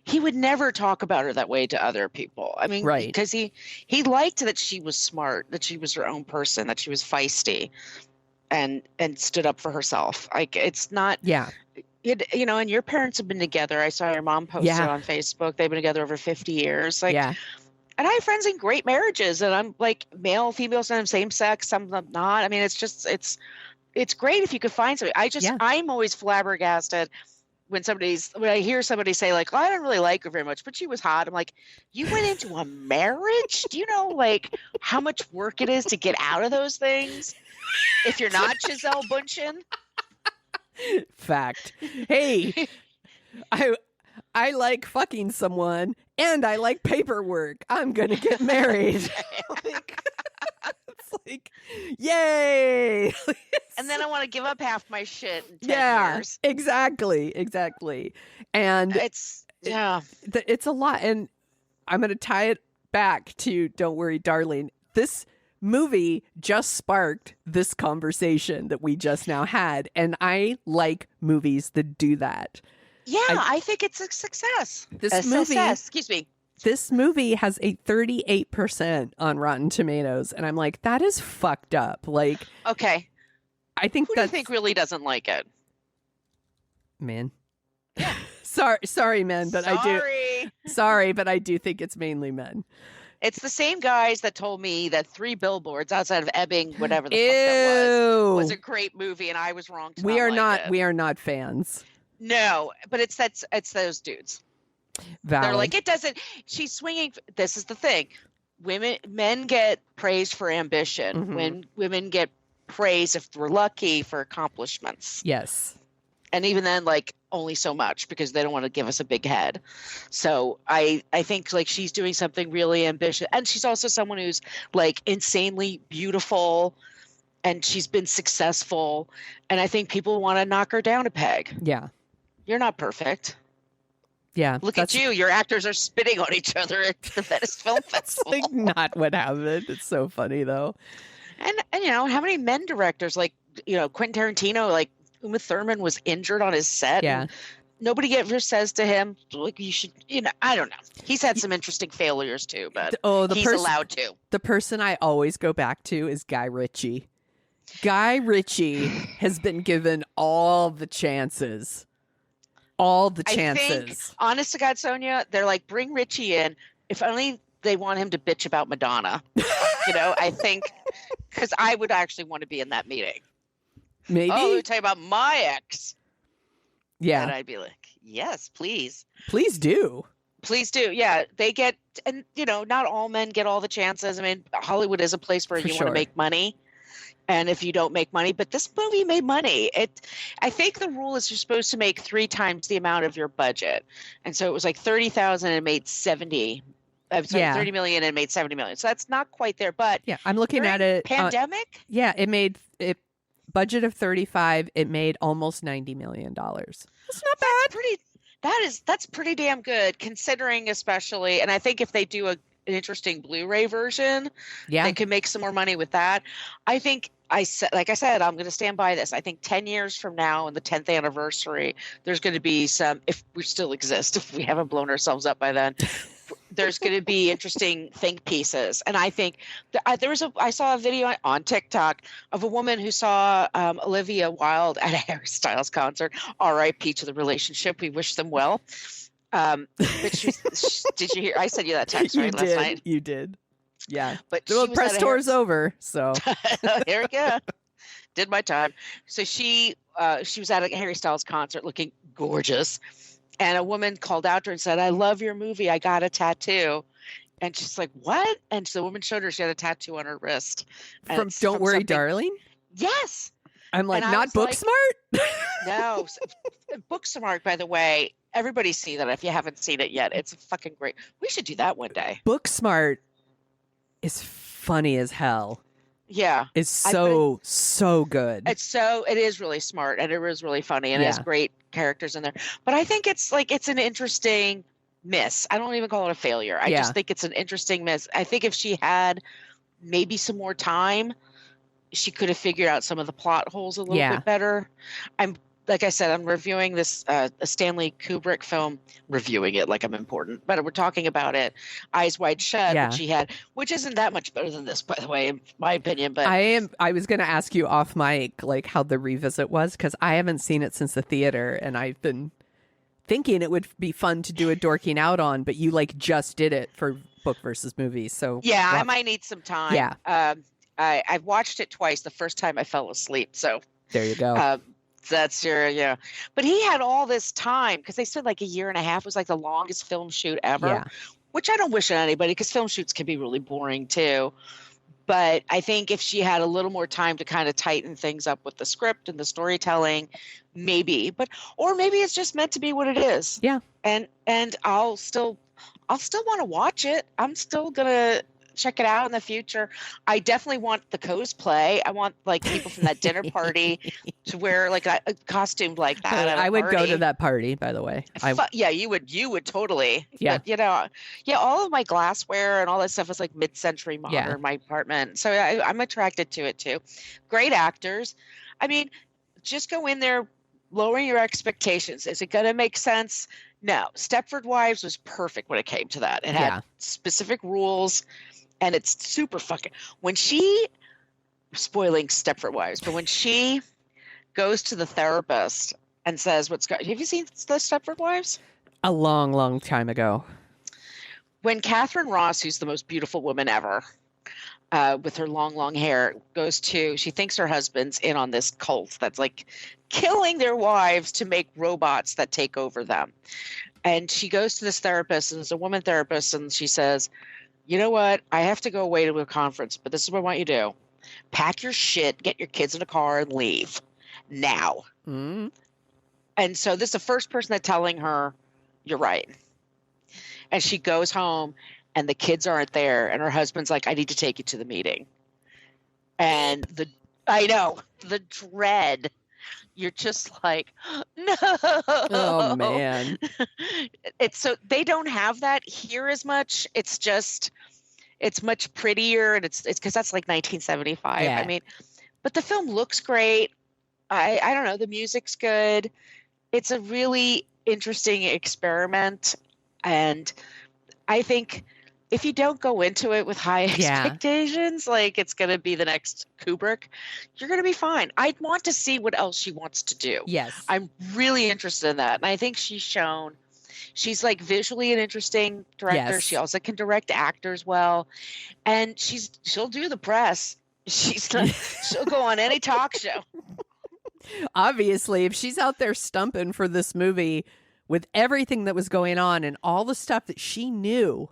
he would never talk about her that way to other people. I mean, because he liked that she was smart, that she was her own person, that she was feisty and stood up for herself. Like, it's not... Yeah. You know, and your parents have been together. I saw your mom posted on Facebook. They've been together over 50 years. Like, and I have friends in great marriages, and I'm like male, female, some same sex, some not. I mean, it's just it's great if you could find somebody. I'm always flabbergasted when I hear somebody say like, oh, I don't really like her very much, but she was hot. I'm like, you went into a marriage? Do you know like how much work it is to get out of those things? If you're not Giselle Bundchen. Fact. Hey, I like fucking someone and I like paperwork. I'm gonna get married. It's like, yay! And then I want to give up half my shit in 10 years. Exactly. And it's a lot. And I'm gonna tie it back to Don't Worry, Darling. This movie just sparked this conversation that we just now had, and I like movies that do that. Yeah, I think it's a success. This movie has a 38% on Rotten Tomatoes, and I'm like, that is fucked up. Like, okay, I think who do you think really doesn't like it? Men. sorry, men, but I do. Sorry, but I do think it's mainly men. It's the same guys that told me that 3 Billboards outside of Ebbing, whatever the fuck that was a great movie, and I was wrong to We are not fans. No, but it's those dudes. Valid. They're like, it doesn't. She's swinging. This is the thing. Men get praised for ambition. Mm-hmm. When women get praised, if we're lucky, for accomplishments. Yes. And even then, like, only so much because they don't want to give us a big head. So I think like she's doing something really ambitious. And she's also someone who's like insanely beautiful and she's been successful. And I think people want to knock her down a peg. Yeah. You're not perfect. Yeah. Look at you. Your actors are spitting on each other at the Venice Film Festival. It's like not what happened. It's so funny though. And you know, how many men directors like, you know, Quentin Tarantino, like, Uma Thurman was injured on his set. Yeah. nobody ever says to him, like, you should, I don't know. He's had some interesting failures too, but he's allowed to. The person I always go back to is Guy Ritchie. Guy Ritchie has been given all the chances. All the chances. I think, honest to God, Sonia, they're like, bring Ritchie in. If only they want him to bitch about Madonna. I think, because I would actually want to be in that meeting. Maybe. Oh, let me tell you about my ex. Yeah. And I'd be like, yes, please. Please do. Please do. Yeah. They get, and not all men get all the chances. I mean, Hollywood is a place where you want to make money. And if you don't make money, but this movie made money. I think the rule is you're supposed to make 3 times the amount of your budget. And so it was like 30,000 and made 70. I'm sorry, 30 million and made 70 million. So that's not quite there, but yeah, I'm looking at it. Pandemic? Yeah, it budget of 35, it made almost $90 million. That's not bad. That's pretty damn good, considering, especially, and I think if they do an interesting Blu-ray version, they can make some more money with that. I think like I said, I'm going to stand by this. I think 10 years from now, on the 10th anniversary, there's going to be some, if we still exist, if we haven't blown ourselves up by then, there's going to be interesting think pieces. And I think I saw a video on TikTok of a woman who saw Olivia Wilde at a Harry Styles concert. R.I.P. to the relationship. We wish them well. But did you hear? I sent you that text last night. You did. Yeah. But the press tour's over. So here we go. Did my time. So she was at a Harry Styles concert looking gorgeous. And a woman called out to her and said, I love your movie. I got a tattoo. And she's like, what? And so the woman showed her she had a tattoo on her wrist. From Don't Worry, Darling? Yes. I'm like, not Booksmart? No. Booksmart, by the way, everybody's seen that if you haven't seen it yet. It's fucking great. We should do that one day. Booksmart is funny as hell. Yeah. It's so good. It is really smart and it is really funny and it has great characters in there. But I think it's an interesting miss. I don't even call it a failure. I just think it's an interesting miss. I think if she had maybe some more time, she could have figured out some of the plot holes a little bit better. Like I said, I'm reviewing this a Stanley Kubrick film, reviewing it like I'm important, but we're talking about it, Eyes Wide Shut, which isn't that much better than this, by the way, in my opinion. But I was going to ask you off mic, like how the revisit was, because I haven't seen it since the theater, and I've been thinking it would be fun to do a dorking out on, but you just did it for Book versus Movie, so I might need some time. Yeah, I've watched it twice. The first time I fell asleep, so there you go. That's but he had all this time because they said like a year and a half was like the longest film shoot ever, which I don't wish on anybody because film shoots can be really boring too. But I think if she had a little more time to kind of tighten things up with the script and the storytelling, maybe, or maybe it's just meant to be what it is. Yeah. And I'll still want to watch it. I'm still going to check it out in the future. I definitely want the cosplay. I want like people from that dinner party to wear like a costume like that. I would go to that party, by the way. You would totally. Yeah. But, all of my glassware and all that stuff is like mid-century modern in my apartment. So I'm attracted to it too. Great actors. I mean, just go in there, lowering your expectations. Is it going to make sense? No. Stepford Wives was perfect when it came to that. It had specific rules. And it's super fucking, spoiling Stepford Wives, but when she goes to the therapist and says, have you seen the Stepford Wives? A long, long time ago. When Catherine Ross, who's the most beautiful woman ever, with her long, long hair, she thinks her husband's in on this cult that's like killing their wives to make robots that take over them. And she goes to this therapist, and it's a woman therapist, and she says, you know what? I have to go away to a conference, but this is what I want you to do. Pack your shit, get your kids in a car, and leave now. Mm-hmm. And so this is the first person that's telling her, you're right. And she goes home, and the kids aren't there, and her husband's like, I need to take you to the meeting. And the dread. You're just like, no. Oh, man. So they don't have that here as much. It's much prettier, and it's because that's like 1975. Yeah. I mean, but the film looks great. I don't know. The music's good. It's a really interesting experiment. And I think if you don't go into it with high expectations, like it's going to be the next Kubrick, you're going to be fine. I want to see what else she wants to do. Yes. I'm really interested in that. And I think she's like visually an interesting director. Yes. She also can direct actors well. And she'll do the press. She'll go on any talk show. Obviously, if she's out there stumping for this movie with everything that was going on and all the stuff that she knew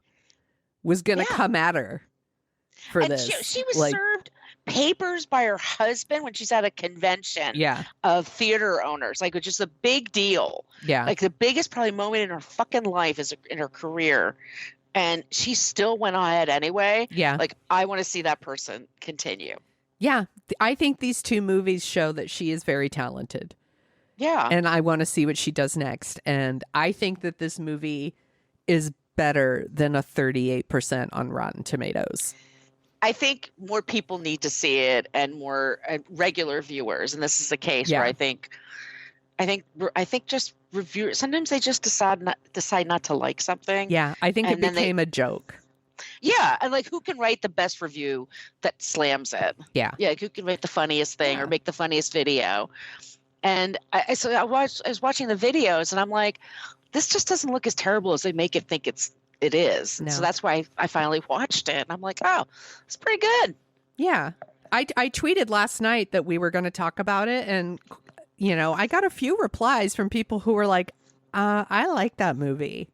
was going to come at her for this. She was served papers by her husband when she's at a convention of theater owners, like, which is a big deal. Yeah. Like the biggest probably moment in her fucking life is in her career. And she still went ahead anyway. Yeah. Like, I want to see that person continue. Yeah. I think these two movies show that she is very talented. Yeah. And I want to see what she does next. And I think that this movie is better than a 38% on Rotten Tomatoes. I think more people need to see it, and more regular viewers. And this is the case where I think just reviewers, sometimes they just decide not to like something. Yeah. I think it became a joke. Yeah. And like, who can write the best review that slams it? Yeah. Yeah. Who can write the funniest thing or make the funniest video? And I was watching the videos and I'm like, this just doesn't look as terrible as they make it think it is. No. So that's why I finally watched it. And I'm like, oh, it's pretty good. Yeah. I tweeted last night that we were going to talk about it. And, I got a few replies from people who were like, I like that movie.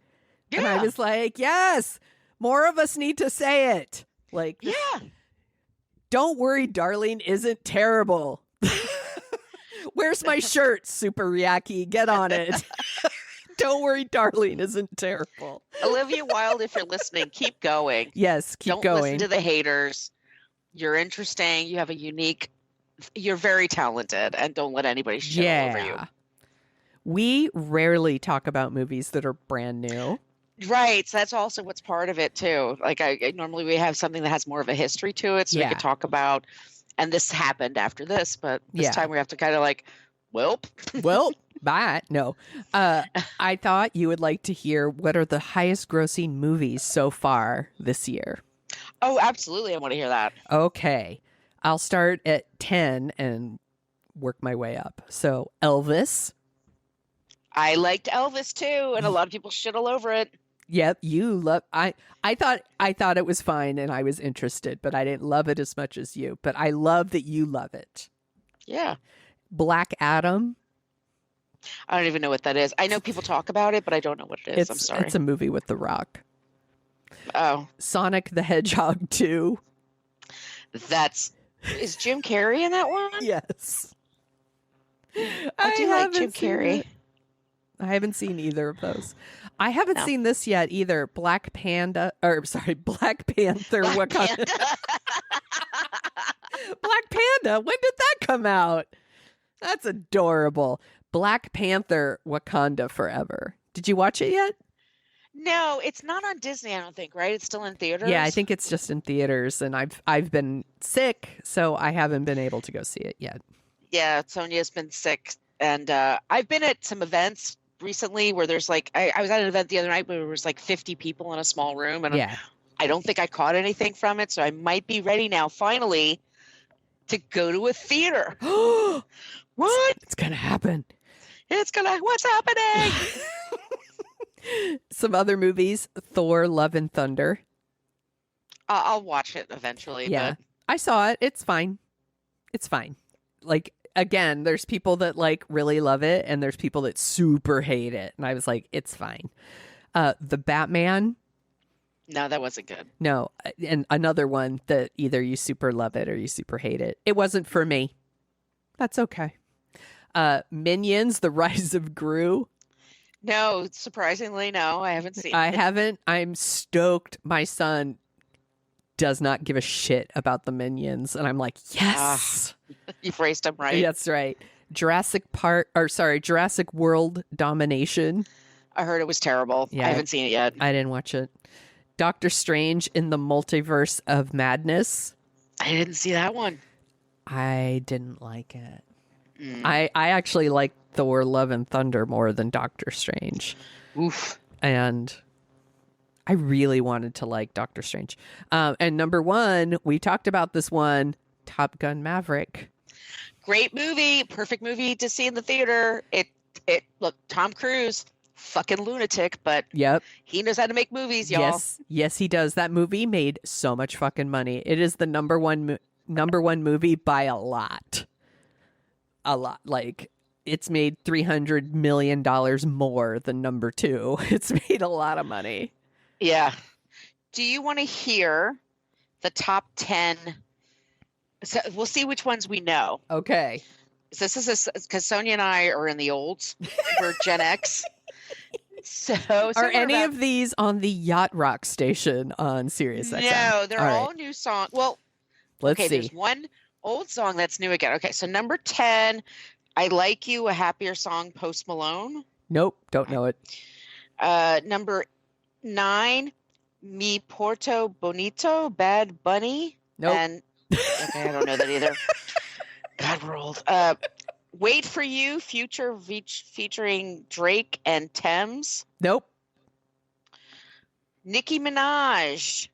Yeah. And I was like, yes, more of us need to say it. Like, don't worry, darling, isn't terrible. Where's my shirt, Super Ryaki? Get on it. Don't worry, darling, isn't terrible. Olivia Wilde, if you're listening, keep going. Yes, keep going. Don't listen to the haters. You're interesting. You have you're very talented, and don't let anybody shit all over you. We rarely talk about movies that are brand new. Right. So that's also what's part of it too. Like normally we have something that has more of a history to it, so we could talk about, and this happened after this, but this time we have to kind of like, well, bye. No. I thought you would like to hear what are the highest grossing movies so far this year. Oh, absolutely. I want to hear that. Okay. I'll start at 10 and work my way up. So Elvis. I liked Elvis too, and a lot of people shit all over it. Yep, you love. I thought it was fine, and I was interested, but I didn't love it as much as you. But I love that you love it. Yeah. Black Adam. I don't even know what that is. I know people talk about it, but I don't know what it is. I'm sorry. It's a movie with The Rock. Oh. Sonic the Hedgehog 2. Is Jim Carrey in that one? Yes. I do like Jim Carrey. I haven't seen either of those. I haven't seen this yet either. Black Panther Wakanda. Black Panda. When did that come out? That's adorable. Black Panther Wakanda Forever. Did you watch it yet? No, it's not on Disney, I don't think, right? It's still in theaters? Yeah, I think it's just in theaters, and I've been sick, so I haven't been able to go see it yet. Yeah, Sonia's been sick, and I've been at some events recently where there's like, I was at an event the other night where there was like 50 people in a small room, and I don't think I caught anything from it, so I might be ready now, finally, to go to a theater. What? It's gonna happen. What's happening? Some other movies, Thor, Love and Thunder. I'll watch it eventually. Yeah, but... I saw it. It's fine. Like, again, there's people that like really love it, and there's people that super hate it. And I was like, it's fine. The Batman. No, that wasn't good. No, and another one that either you super love it or you super hate it. It wasn't for me. That's okay. Minions: The Rise of Gru. No, surprisingly, no, I haven't seen it. I haven't. I'm stoked. My son does not give a shit about the Minions, and I'm like, yes. You've raised him right. That's right. Jurassic World Domination. I heard it was terrible. Yeah, I haven't seen it yet. I didn't watch it. Doctor Strange in the Multiverse of Madness. I didn't see that one. I didn't like it. I actually like Thor: Love and Thunder more than Doctor Strange. Oof. And I really wanted to like Doctor Strange. And number one, we talked about this one, Top Gun Maverick. Great movie. Perfect movie to see in the theater. Look, Tom Cruise, fucking lunatic, but Yep. he knows how to make movies, y'all. Yes, he does. That movie made so much fucking money. It is the number one movie by a lot. Like, it's made $300 million more than number two. It's made a lot of money. Yeah. Do you want to hear the top 10? So we'll see which ones we know. Okay. So this is because Sonia and I are in the olds. We're Gen X. So are any of these on the Yacht Rock station on Sirius XM? No, they're all new songs. Well, let's see. There's one old song that's new again. Okay, so number 10, I Like You, a Happier Song, Post Malone. Nope, don't know it. Number 9, Mi Porto Bonito, Bad Bunny. Nope. And okay, I don't know that either. God, we're old. Wait for You, Future featuring Drake and Thames. Nope. Nicki Minaj,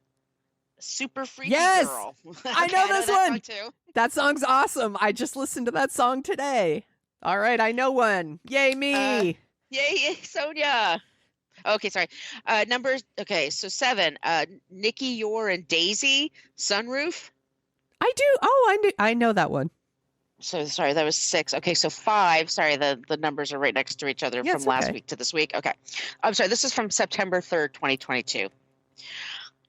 Super Freaky Yes! Girl. I know this one. Song too. That song's awesome. I just listened to that song today. All right, I know one. Yay me. Yay, Sonia. Okay, sorry. Okay, so 7, Nikki Yor and Daisy, Sunroof. I do. Oh, I know that one. So sorry, that was 6. Okay, so 5. Sorry, the numbers are right next to each other from last week to this week. Okay. I'm sorry, this is from September 3rd, 2022.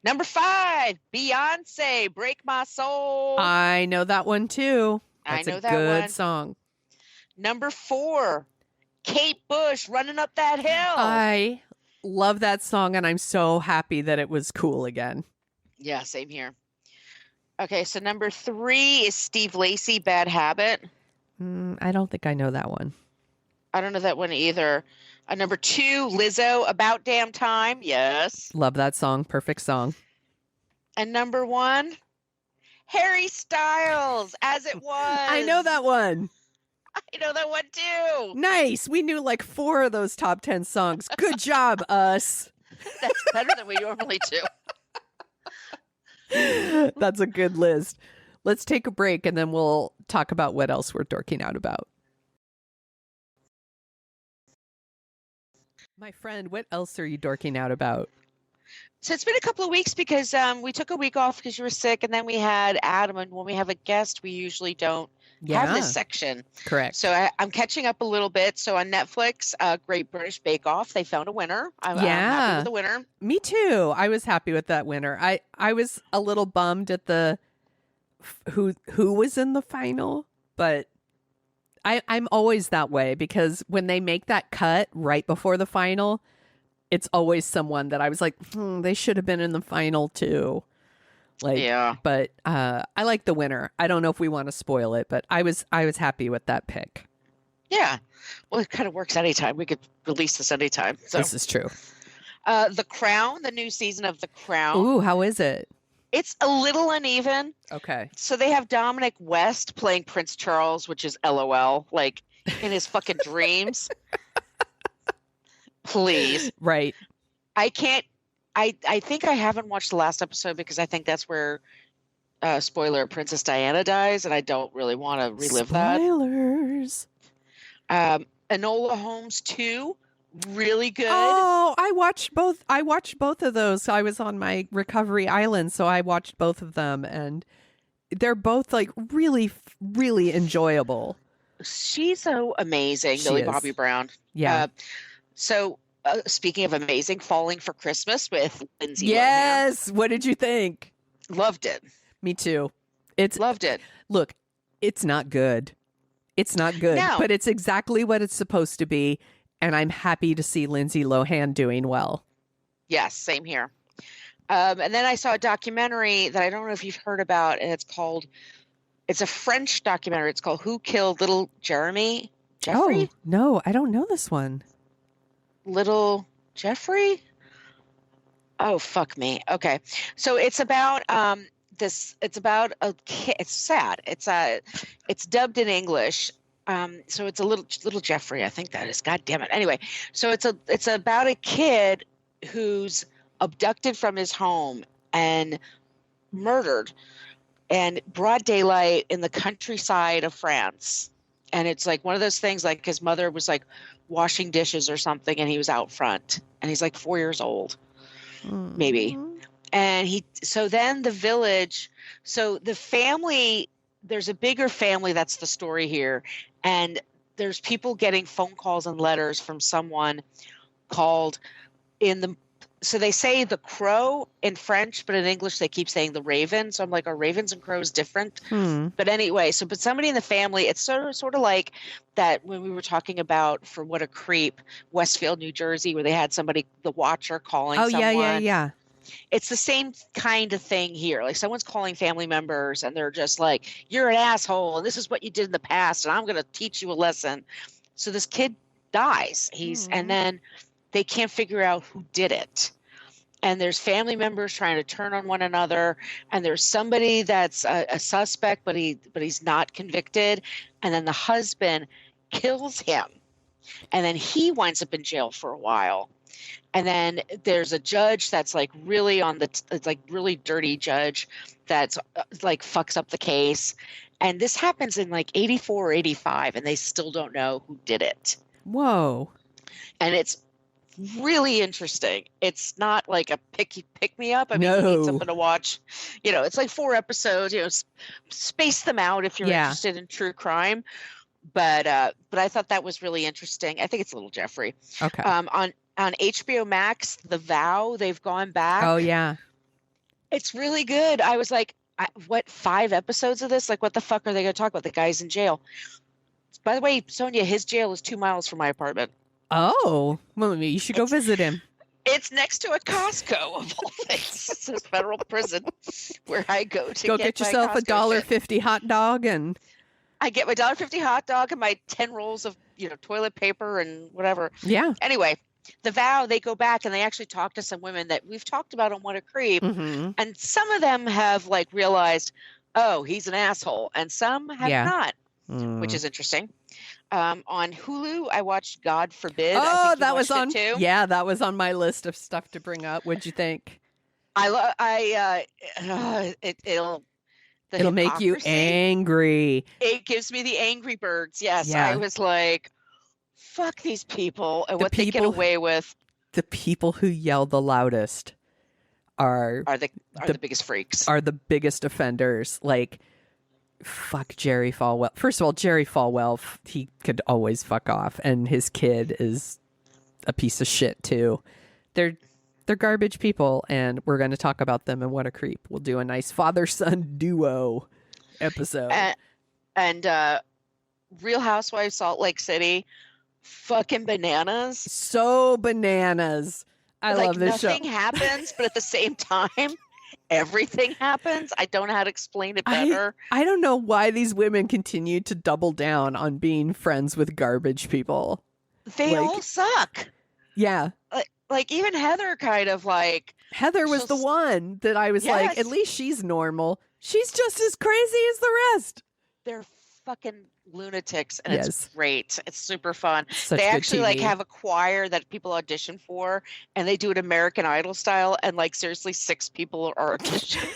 Number 5, Beyonce, Break My Soul. I know that one too. That's I know a that good one. song. Number 4, Kate Bush, Running Up That Hill. I love that song, and I'm so happy that it was cool again. Yeah, same here. Okay, so number 3 is Steve Lacy, Bad Habit. I don't think I know that one. I don't know that one either. Number 2, Lizzo, About Damn Time. Yes. Love that song. Perfect song. And number 1, Harry Styles, As It Was. I know that one. I know that one too. Nice. We knew like 4 of those top 10 songs. Good job, us. That's better than we normally do. That's a good list. Let's take a break and then we'll talk about what else we're dorking out about. My friend, what else are you dorking out about? So it's been a couple of weeks because we took a week off because you were sick, and then we had Adam, and when we have a guest, we usually don't have this section. Correct. So I'm catching up a little bit. So on Netflix, Great British Bake Off, they found a winner. I'm happy with the winner. Me too. I was happy with that winner. I was a little bummed at the who was in the final, but I'm always that way because when they make that cut right before the final, it's always someone that I was like, they should have been in the final too. But I like the winner. I don't know if we want to spoil it, but I was happy with that pick. Yeah. Well, it kind of works anytime. We could release this anytime. So. This is true. The Crown, the new season of The Crown. Ooh, how is it? It's a little uneven. Okay. So they have Dominic West playing Prince Charles, which is LOL, like in his fucking dreams. Please. Right. I can't. I think I haven't watched the last episode because I think that's where, spoiler, Princess Diana dies, and I don't really want to relive Spoilers. that. Enola Holmes 2, really good. Oh, I watched both of those. I was on my recovery island, so I watched both of them, and they're both like really, really enjoyable. She's so amazing, Millie Bobby Brown. Yeah. Speaking of amazing, Falling for Christmas with Lindsay Lohan. Yes. What did you think? Loved it. Me too. Loved it. Look, it's not good. It's not good, No. But it's exactly what it's supposed to be. And I'm happy to see Lindsay Lohan doing well. Yes, same here. And then I saw a documentary that I don't know if you've heard about, and it's a French documentary. It's called Who Killed Little Jeffrey? Oh, no, I don't know this one. Little Jeffrey? Oh, fuck me. Okay. So it's about it's about a kid. It's sad. It's dubbed in English. So it's a little Jeffrey, I think that is. God damn it. Anyway, so it's about a kid who's abducted from his home and murdered and broad daylight in the countryside of France. And it's like one of those things, like his mother was like washing dishes or something, and he was out front, and he's like 4 years old, maybe. And so then the village, so the family, there's a bigger family. That's the story here. And there's people getting phone calls and letters from someone called so they say the crow in French, but in English they keep saying the raven. So I'm like, are ravens and crows different? But anyway, but somebody in the family, it's sort of like that when we were talking about for What a Creep, Westfield, New Jersey, where they had somebody, the watcher, calling someone. Yeah. It's the same kind of thing here. Like someone's calling family members and they're just like, you're an asshole and this is what you did in the past and I'm going to teach you a lesson. So this kid dies. And then they can't figure out who did it. And there's family members trying to turn on one another. And there's somebody that's a suspect, but he's not convicted. And then the husband kills him. And then he winds up in jail for a while. And then there's a judge that's like really it's like really dirty judge that's like fucks up the case. And this happens in like 84 or 85, and they still don't know who did it. Whoa. And it's really interesting. It's not like a pick me up. I mean, you need something to watch. It's like 4 episodes. Space them out if you're interested in true crime. But I thought that was really interesting. I think it's a little Jeffrey. Okay. On HBO Max, The Vow, they've gone back. Oh yeah. It's really good. I was like, what, 5 episodes of this? Like, what the fuck are they going to talk about? The guy's in jail. By the way, Sonia, his jail is 2 miles from my apartment. Oh, well, you should go visit him. It's next to a Costco of all things. It's a federal prison where I go to get yourself a $1.50 hot dog, and I get my $1.50 hot dog and my 10 rolls of toilet paper and whatever. Yeah. Anyway, The Vow, they go back and they actually talk to some women that we've talked about on What a Creep, and some of them have like realized, oh, he's an asshole, and some have not, which is interesting. On Hulu, I watched God Forbid. Oh, that was on too. Yeah, that was on my list of stuff to bring up. What'd you think? It'll make you angry. It gives me the Angry Birds. Yes, I was like, fuck these people and what they get away with. The people who yell the loudest are the biggest freaks. Are the biggest offenders. Like, fuck Jerry Falwell. First of all, Jerry Falwell, he could always fuck off, and his kid is a piece of shit too. They're garbage people, and we're going to talk about them in What a Creep. We'll do a nice father-son duo episode. And Real Housewives Salt Lake City, fucking bananas. So bananas. I love this show. Nothing happens, but at the same time, everything happens. I don't know how to explain it better. I don't know why these women continue to double down on being friends with garbage people. They all suck. Yeah. Like even Heather kind of like... Heather was the one that I was like, at least she's normal. She's just as crazy as the rest. They're fucking lunatics, and it's great. It's super fun. They actually like have a choir that people audition for, and they do it American Idol style, and like seriously 6 people are auditioning.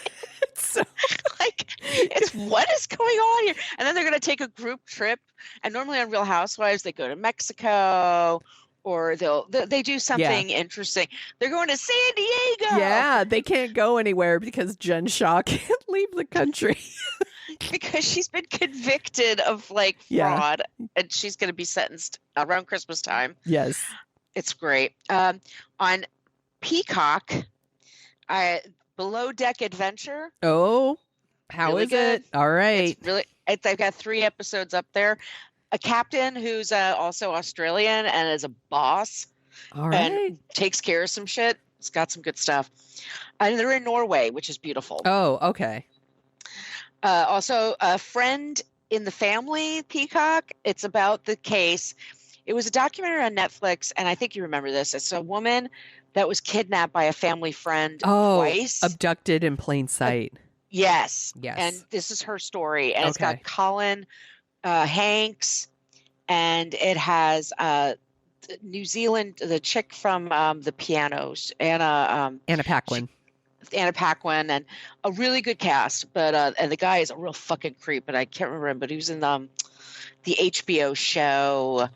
It's what is going on here? And then they're going to take a group trip, and normally on Real Housewives they go to Mexico, or they do something interesting. They're going to San Diego. Yeah, they can't go anywhere because Jen Shaw can't leave the country. Because she's been convicted of like fraud, and she's going to be sentenced around Christmas time. Yes. It's great. On Peacock, Below Deck Adventure. Oh, how really is good. It? All right. They've got 3 episodes up there. A captain who's also Australian and is a boss. All right. And takes care of some shit. It's got some good stuff. And they're in Norway, which is beautiful. Oh, okay. Also, A Friend in the Family, Peacock. It's about the case. It was a documentary on Netflix, and I think you remember this. It's a woman that was kidnapped by a family friend twice. Abducted in plain sight. Yes. Yes. And this is her story. And it's got Colin Hanks, and it has New Zealand, the chick from the Pianos, Anna Paquin. Anna Paquin, and a really good cast. But and the guy is a real fucking creep, and I can't remember him, but he was in the HBO show,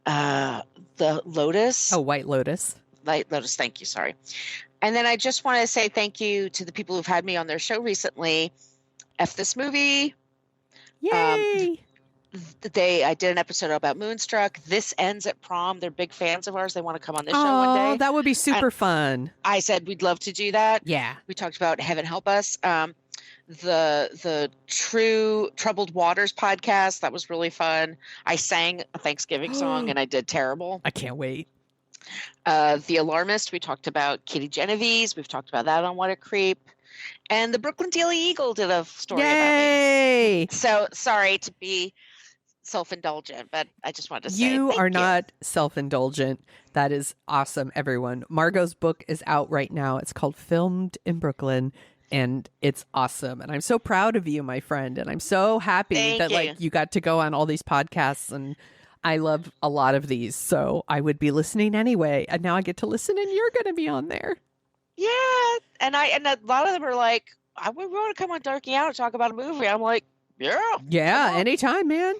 The Lotus. Oh, White Lotus. White Lotus. Thank you. Sorry. And then I just want to say thank you to the people who've had me on their show recently. F This Movie. Yay! I did an episode about Moonstruck. This Ends at Prom. They're big fans of ours. They want to come on this show one day. Oh, that would be super fun. I said we'd love to do that. Yeah. We talked about Heaven Help Us. The True Troubled Waters podcast. That was really fun. I sang a Thanksgiving song and I did terrible. I can't wait. The Alarmist. We talked about Kitty Genovese. We've talked about that on What a Creep. And the Brooklyn Daily Eagle did a story about me. So sorry to be self-indulgent, but I just wanted to say you are not self-indulgent. That is awesome, everyone. Margo's book is out right now. It's called Filmed in Brooklyn, and it's awesome. And I'm so proud of you, my friend. And I'm so happy that like you got to go on all these podcasts, and I love a lot of these. So I would be listening anyway. And now I get to listen, and you're going to be on there. Yeah. And a lot of them are like, we want to come on Dorking Out and talk about a movie. I'm like, yeah, anytime, man.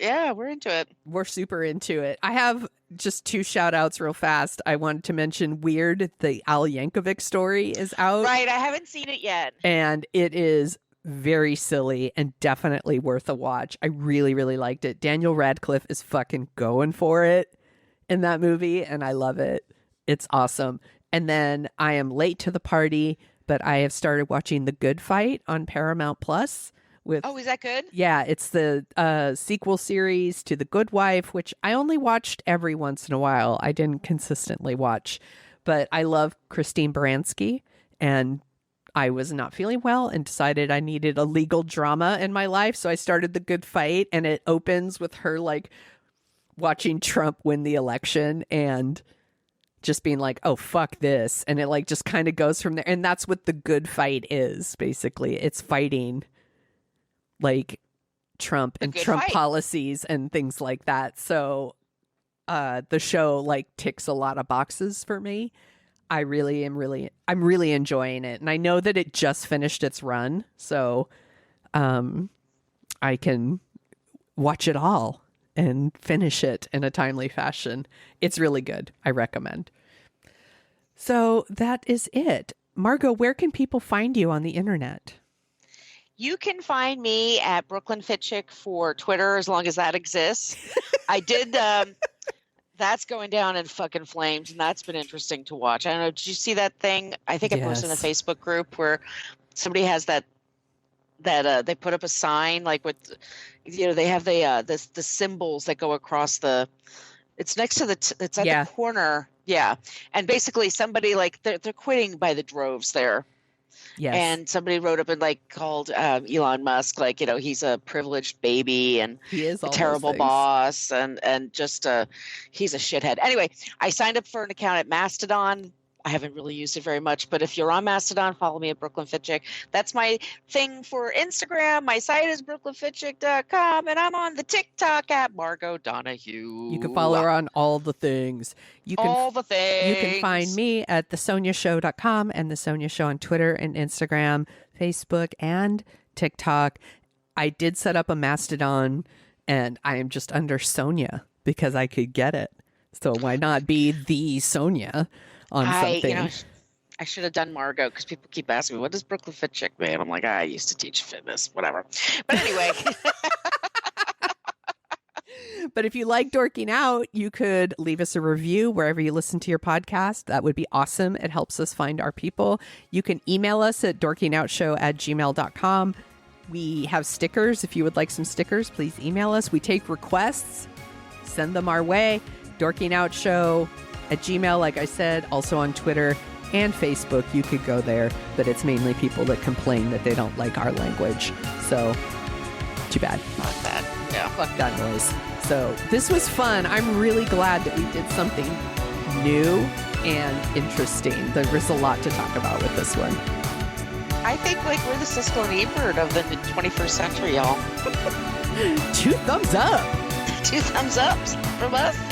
Yeah, we're into it. We're super into it. I have just 2 shout outs real fast. I wanted to mention Weird, the Al Yankovic story is out. Right. I haven't seen it yet. And it is very silly and definitely worth a watch. I really, really liked it. Daniel Radcliffe is fucking going for it in that movie, and I love it. It's awesome. And then I am late to the party, but I have started watching The Good Fight on Paramount Plus. Is that good? Yeah, it's the sequel series to The Good Wife, which I only watched every once in a while. I didn't consistently watch, but I love Christine Baranski, and I was not feeling well and decided I needed a legal drama in my life, so I started The Good Fight, and it opens with her like watching Trump win the election and just being like, oh, fuck this, and it like just kind of goes from there, and that's what The Good Fight is, basically. It's fighting like Trump and Trump policies and things like that. So the show like ticks a lot of boxes for me. I'm really enjoying it. And I know that it just finished its run. So I can watch it all and finish it in a timely fashion. It's really good. I recommend. So that is it. Margo, where can people find you on the internet? You can find me at Brooklyn Fitchick for Twitter, as long as that exists. I did, that's going down in fucking flames, and that's been interesting to watch. I don't know, did you see that thing? I think I posted in the Facebook group where somebody has that they put up a sign, like with, they have the symbols that go across it's next to it's at the corner. Yeah. And basically somebody like, they're quitting by the droves there. Yes. And somebody wrote up and like called Elon Musk, like, he's a privileged baby and he is a terrible boss and just he's a shithead. Anyway, I signed up for an account at Mastodon. I haven't really used it very much, but if you're on Mastodon, follow me at Brooklyn Fitchick. That's my thing for Instagram. My site is brooklynfitchick.com, and I'm on the TikTok at Margo Donahue. You can follow her on all the things. All the things. You can find me at thesoniashow.com and The Sonia Show on Twitter and Instagram, Facebook, and TikTok. I did set up a Mastodon, and I am just under Sonia because I could get it. So why not be the Sonia on something? I should have done Margo, because people keep asking me, what does Brooklyn Fitchick mean? I'm like, I used to teach fitness, whatever. But anyway. But if you like Dorking Out, you could leave us a review wherever you listen to your podcast. That would be awesome. It helps us find our people. You can email us at dorkingoutshow@gmail.com. We have stickers. If you would like some stickers, please email us. We take requests. Send them our way. dorkingoutshow@gmail, like I said, also on Twitter and Facebook. You could go there, but it's mainly people that complain that they don't like our language. So, too bad. Fuck that. Yeah. Fuck that noise. So, this was fun. I'm really glad that we did something new and interesting. There was a lot to talk about with this one. I think like we're the Siskel and Ebert of the 21st century, y'all. 2 thumbs up. 2 thumbs ups from us.